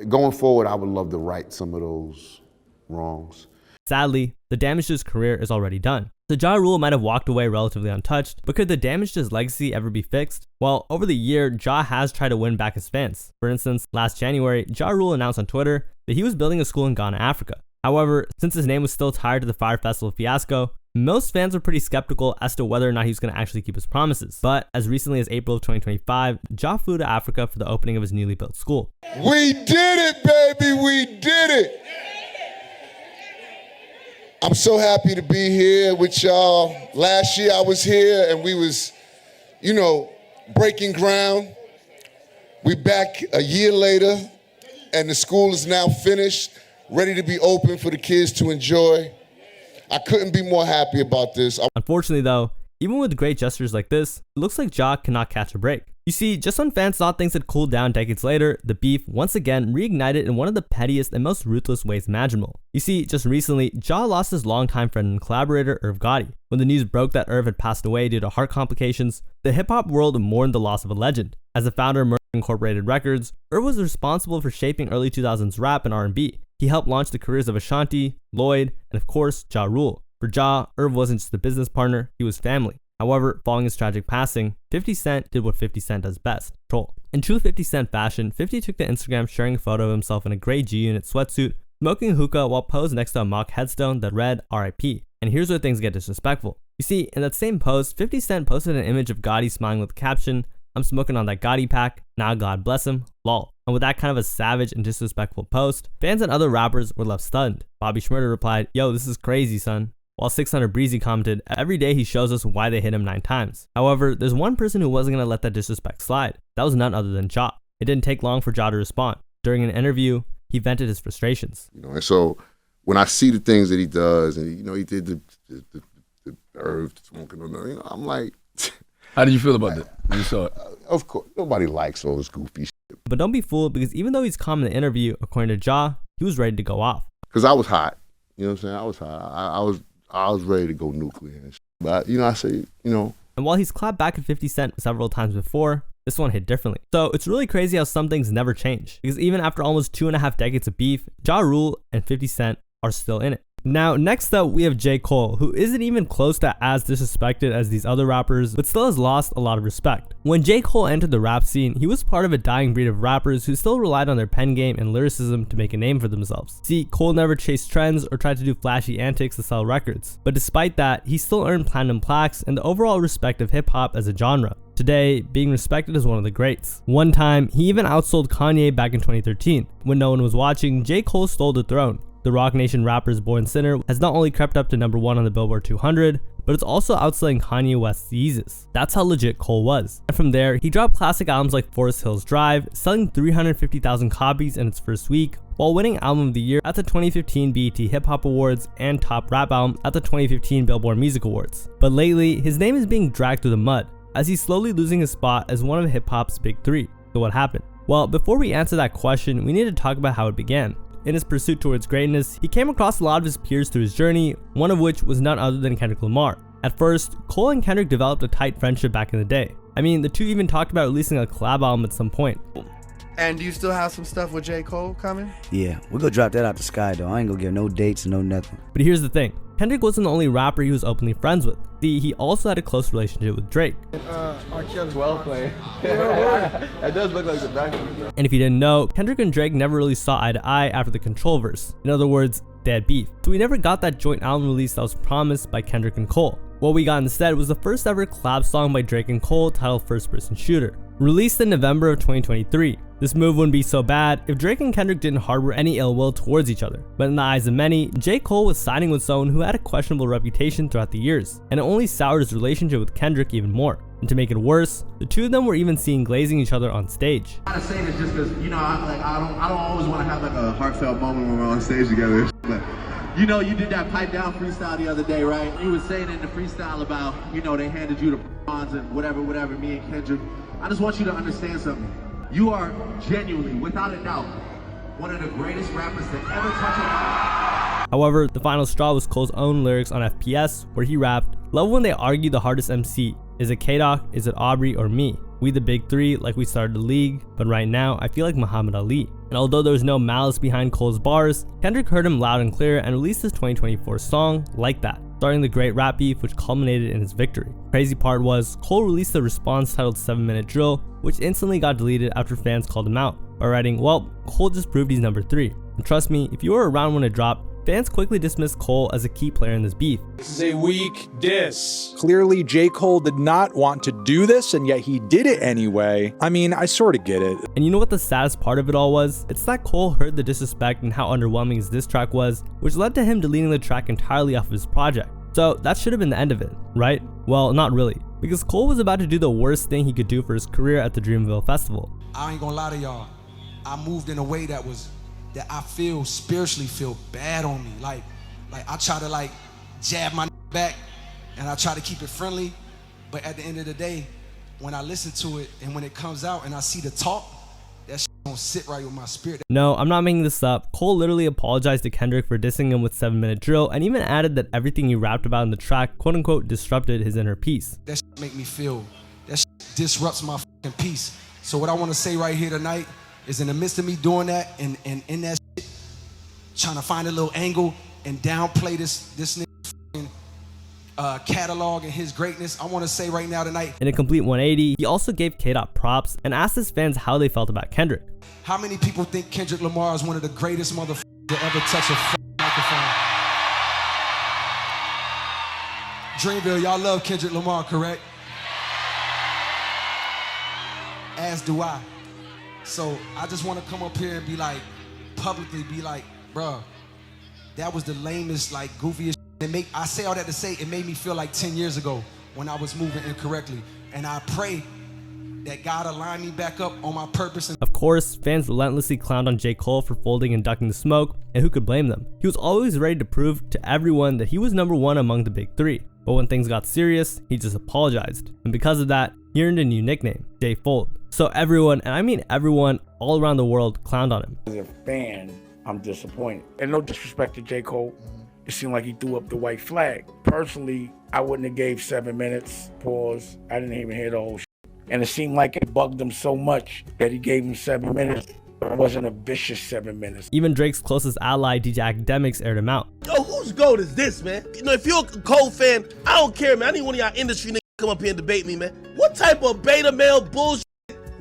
going forward, I would love to right some of those wrongs. Sadly, the damage to his career is already done. So Ja Rule might have walked away relatively untouched, but could the damage to his legacy ever be fixed? Well, over the year, Ja has tried to win back his fans. For instance, last January, Ja Rule announced on Twitter that he was building a school in Ghana, Africa. However, since his name was still tied to the Fire Festival fiasco, most fans were pretty skeptical as to whether or not he was going to actually keep his promises. But as recently as April of 2025, Ja flew to Africa for the opening of his newly built school. We did it, baby! We did it! I'm so happy to be here with y'all. Last year I was here and we was, breaking ground. We back a year later and the school is now finished, ready to be open for the kids to enjoy. I couldn't be more happy about this. Unfortunately though, even with great gestures like this, it looks like Ja cannot catch a break. You see, just when fans thought things had cooled down decades later, the beef once again reignited in one of the pettiest and most ruthless ways imaginable. You see, just recently, Ja lost his longtime friend and collaborator, Irv Gotti. When the news broke that Irv had passed away due to heart complications, the hip-hop world mourned the loss of a legend. As the founder of Murder Incorporated Records, Irv was responsible for shaping early 2000s rap and R&B. He helped launch the careers of Ashanti, Lloyd, and of course, Ja Rule. For Ja, Irv wasn't just a business partner, he was family. However, following his tragic passing, 50 Cent did what 50 Cent does best, troll. In true 50 Cent fashion, 50 took to Instagram sharing a photo of himself in a gray G-Unit sweatsuit, smoking a hookah while posed next to a mock headstone that read RIP. And here's where things get disrespectful. You see, in that same post, 50 Cent posted an image of Gotti smiling with the caption, "I'm smoking on that Gotti pack, now God bless him, lol." And with that kind of a savage and disrespectful post, fans and other rappers were left stunned. Bobby Shmurda replied, "Yo, this is crazy, son." While 600 Breezy commented, "Every day he shows us why they hit him 9 times. However, there's one person who wasn't going to let that disrespect slide. That was none other than Ja. It didn't take long for Ja to respond. During an interview, he vented his frustrations. And so when I see the things that he does, and he did the Irv smoking, I'm like, how did you feel about that when you saw it? Of course, nobody likes all this goofy shit. But don't be fooled, because even though he's calm in the interview, according to Ja, he was ready to go off. Because I was hot. You know what I'm saying? I was hot. I was ready to go nuclear and shit. But, I say, And while he's clapped back at 50 Cent several times before, this one hit differently. So it's really crazy how some things never change. Because even after almost 2.5 decades of beef, Ja Rule and 50 Cent are still in it. Now, next up, we have J. Cole, who isn't even close to as disrespected as these other rappers, but still has lost a lot of respect. When J. Cole entered the rap scene, he was part of a dying breed of rappers who still relied on their pen game and lyricism to make a name for themselves. See, Cole never chased trends or tried to do flashy antics to sell records. But despite that, he still earned platinum plaques and the overall respect of hip-hop as a genre. Today, being respected as one of the greats. One time, he even outsold Kanye back in 2013. When no one was watching, J. Cole stole the throne. The Roc Nation rapper's Born Sinner has not only crept up to #1 on the Billboard 200, but it's also outselling Kanye West's Yeezus. That's how legit Cole was. And from there, he dropped classic albums like Forest Hills Drive, selling 350,000 copies in its first week, while winning Album of the Year at the 2015 BET Hip Hop Awards and Top Rap Album at the 2015 Billboard Music Awards. But lately, his name is being dragged through the mud, as he's slowly losing his spot as one of hip hop's big three. So what happened? Well, before we answer that question, we need to talk about how it began. In his pursuit towards greatness, he came across a lot of his peers through his journey, one of which was none other than Kendrick Lamar. At first, Cole and Kendrick developed a tight friendship back in the day. I mean, the two even talked about releasing a collab album at some point. And do you still have some stuff with J. Cole coming? Yeah, we're gonna drop that out the sky though. I ain't gonna give no dates, no nothing. But here's the thing. Kendrick wasn't the only rapper he was openly friends with. See, he also had a close relationship with Drake. Well played. That does look like the back. And if you didn't know, Kendrick and Drake never really saw eye to eye after the controversies. In other words, they had beef. So we never got that joint album release that was promised by Kendrick and Cole. What we got instead was the first ever collab song by Drake and Cole titled First Person Shooter, released in November of 2023. This move wouldn't be so bad if Drake and Kendrick didn't harbor any ill will towards each other. But in the eyes of many, J. Cole was siding with someone who had a questionable reputation throughout the years, and it only soured his relationship with Kendrick even more. And to make it worse, the two of them were even seen glazing each other on stage. I'm saying this just because, you know, I don't always want to have like a heartfelt moment when we're on stage together. But you know, you did that pipe down freestyle the other day, right? You were saying in the freestyle about, you know, they handed you the bonds and whatever, me and Kendrick. I just want you to understand something. You are genuinely, without a doubt, one of the greatest rappers to ever touch a mic. However, the final straw was Cole's own lyrics on FPS, where he rapped, "Love when they argue the hardest MC. Is it K-Doc, is it Aubrey, or me? We the big three like we started the league, but right now I feel like Muhammad Ali." And although there was no malice behind Cole's bars, Kendrick heard him loud and clear and released his 2024 song, Like That, starting the great rap beef which culminated in his victory. Crazy part was, Cole released a response titled 7-Minute Drill, which instantly got deleted after fans called him out, by writing, "Well, Cole just proved he's number 3. And trust me, if you were around when it dropped, fans quickly dismissed Cole as a key player in this beef. This is a weak diss. Clearly, J. Cole did not want to do this, and yet he did it anyway. I mean, I sort of get it. And you know what the saddest part of it all was? It's that Cole heard the disrespect and how underwhelming his diss track was, which led to him deleting the track entirely off of his project. So that should have been the end of it, right? Well, not really, because Cole was about to do the worst thing he could do for his career at the Dreamville Festival. I ain't gonna lie to y'all. I moved in a way that I feel spiritually feel bad on me. Like I try to jab my back and I try to keep it friendly, but at the end of the day, when I listen to it and when it comes out and I see the talk, that shit don't sit right with my spirit. No, I'm not making this up. Cole literally apologized to Kendrick for dissing him with 7-Minute Drill and even added that everything he rapped about in the track quote unquote disrupted his inner peace. That shit make me feel, that shit disrupts my fucking peace. So what I want to say right here tonight is in the midst of me doing that and in that shit, trying to find a little angle and downplay this nigga catalog and his greatness, I want to say right now tonight. In a complete 180, he also gave K-Dot props and asked his fans how they felt about Kendrick. How many people think Kendrick Lamar is one of the greatest motherfuckers to ever touch a microphone? Dreamville, y'all love Kendrick Lamar, correct? As do I. So I just want to come up here and be like, publicly be like, bruh, that was the lamest, goofiest shit. I say all that to say it made me feel like 10 years ago when I was moving incorrectly. And I pray that God align me back up on my purpose. Of course, fans relentlessly clowned on J. Cole for folding and ducking the smoke, and who could blame them? He was always ready to prove to everyone that he was number 1 among the big 3. But when things got serious, he just apologized. And because of that, he earned a new nickname, J. Fold. So everyone, and I mean everyone, all around the world clowned on him. As a fan, I'm disappointed. And no disrespect to J. Cole, it seemed like he threw up the white flag. Personally, I wouldn't have gave 7 minutes, pause. I didn't even hear the whole shit. And it seemed like it bugged him so much that he gave him 7 minutes. It wasn't a vicious 7 minutes. Even Drake's closest ally, DJ Academics, aired him out. Yo, whose goat is this, man? You know, if you're a Cole fan, I don't care, man. I need one of y'all industry niggas come up here and debate me, man. What type of beta male bullshit,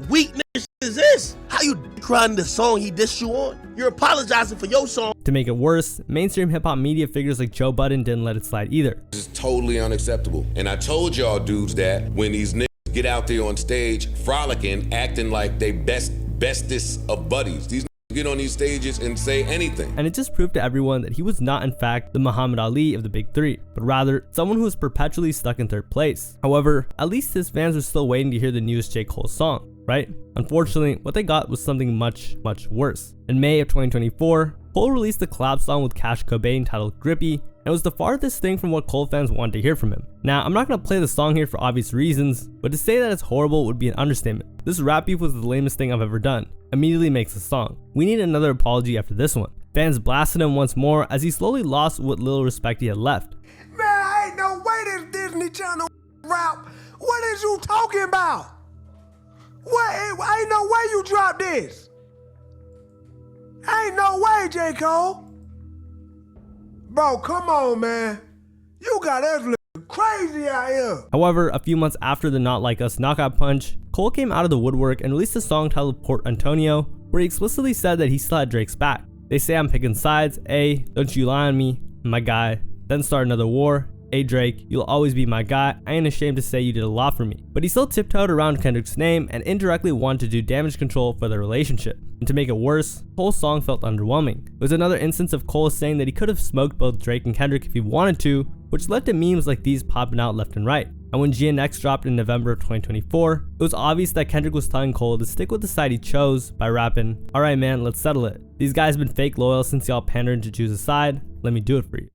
weak nigga shit is this? How you crying the song he dissed you on? You're apologizing for your song. To make it worse, mainstream hip-hop media figures like Joe Budden didn't let it slide either. This is totally unacceptable. And I told y'all dudes that when these niggas get out there on stage frolicking, acting like they bestest of buddies, these get on these stages and say anything. And it just proved to everyone that he was not in fact the Muhammad Ali of the big three, but rather someone who was perpetually stuck in third place. However, at least his fans were still waiting to hear the newest J. Cole song, right? Unfortunately, what they got was something much worse. In May of 2024, Cole released a collab song with Cash Cobain titled Grippy, and it was the farthest thing from what Cole fans wanted to hear from him. Now, I'm not going to play the song here for obvious reasons, but to say that it's horrible would be an understatement. This rap beef was the lamest thing I've ever done. Immediately makes a song. We need another apology after this one. Fans blasted him once more as he slowly lost what little respect he had left. Man, ain't no way this Disney Channel rap. What is you talking about? What? Ain't no way you dropped this. Ain't no way, J. Cole. Bro, come on, man. You got us looking crazy out here. However, a few months after the Not Like Us knockout punch, Cole came out of the woodwork and released a song titled Port Antonio, where he explicitly said that he still had Drake's back. They say I'm picking sides, A, don't you lie on me, my guy, then start another war, A Drake, you'll always be my guy, I ain't ashamed to say you did a lot for me. But he still tiptoed around Kendrick's name and indirectly wanted to do damage control for their relationship. And to make it worse, Cole's song felt underwhelming. It was another instance of Cole saying that he could have smoked both Drake and Kendrick if he wanted to, which led to memes like these popping out left and right. And when GNX dropped in November of 2024, it was obvious that Kendrick was telling Cole to stick with the side he chose by rapping, alright man, let's settle it. These guys been fake loyal since y'all pandered to choose a side, let me do it for you.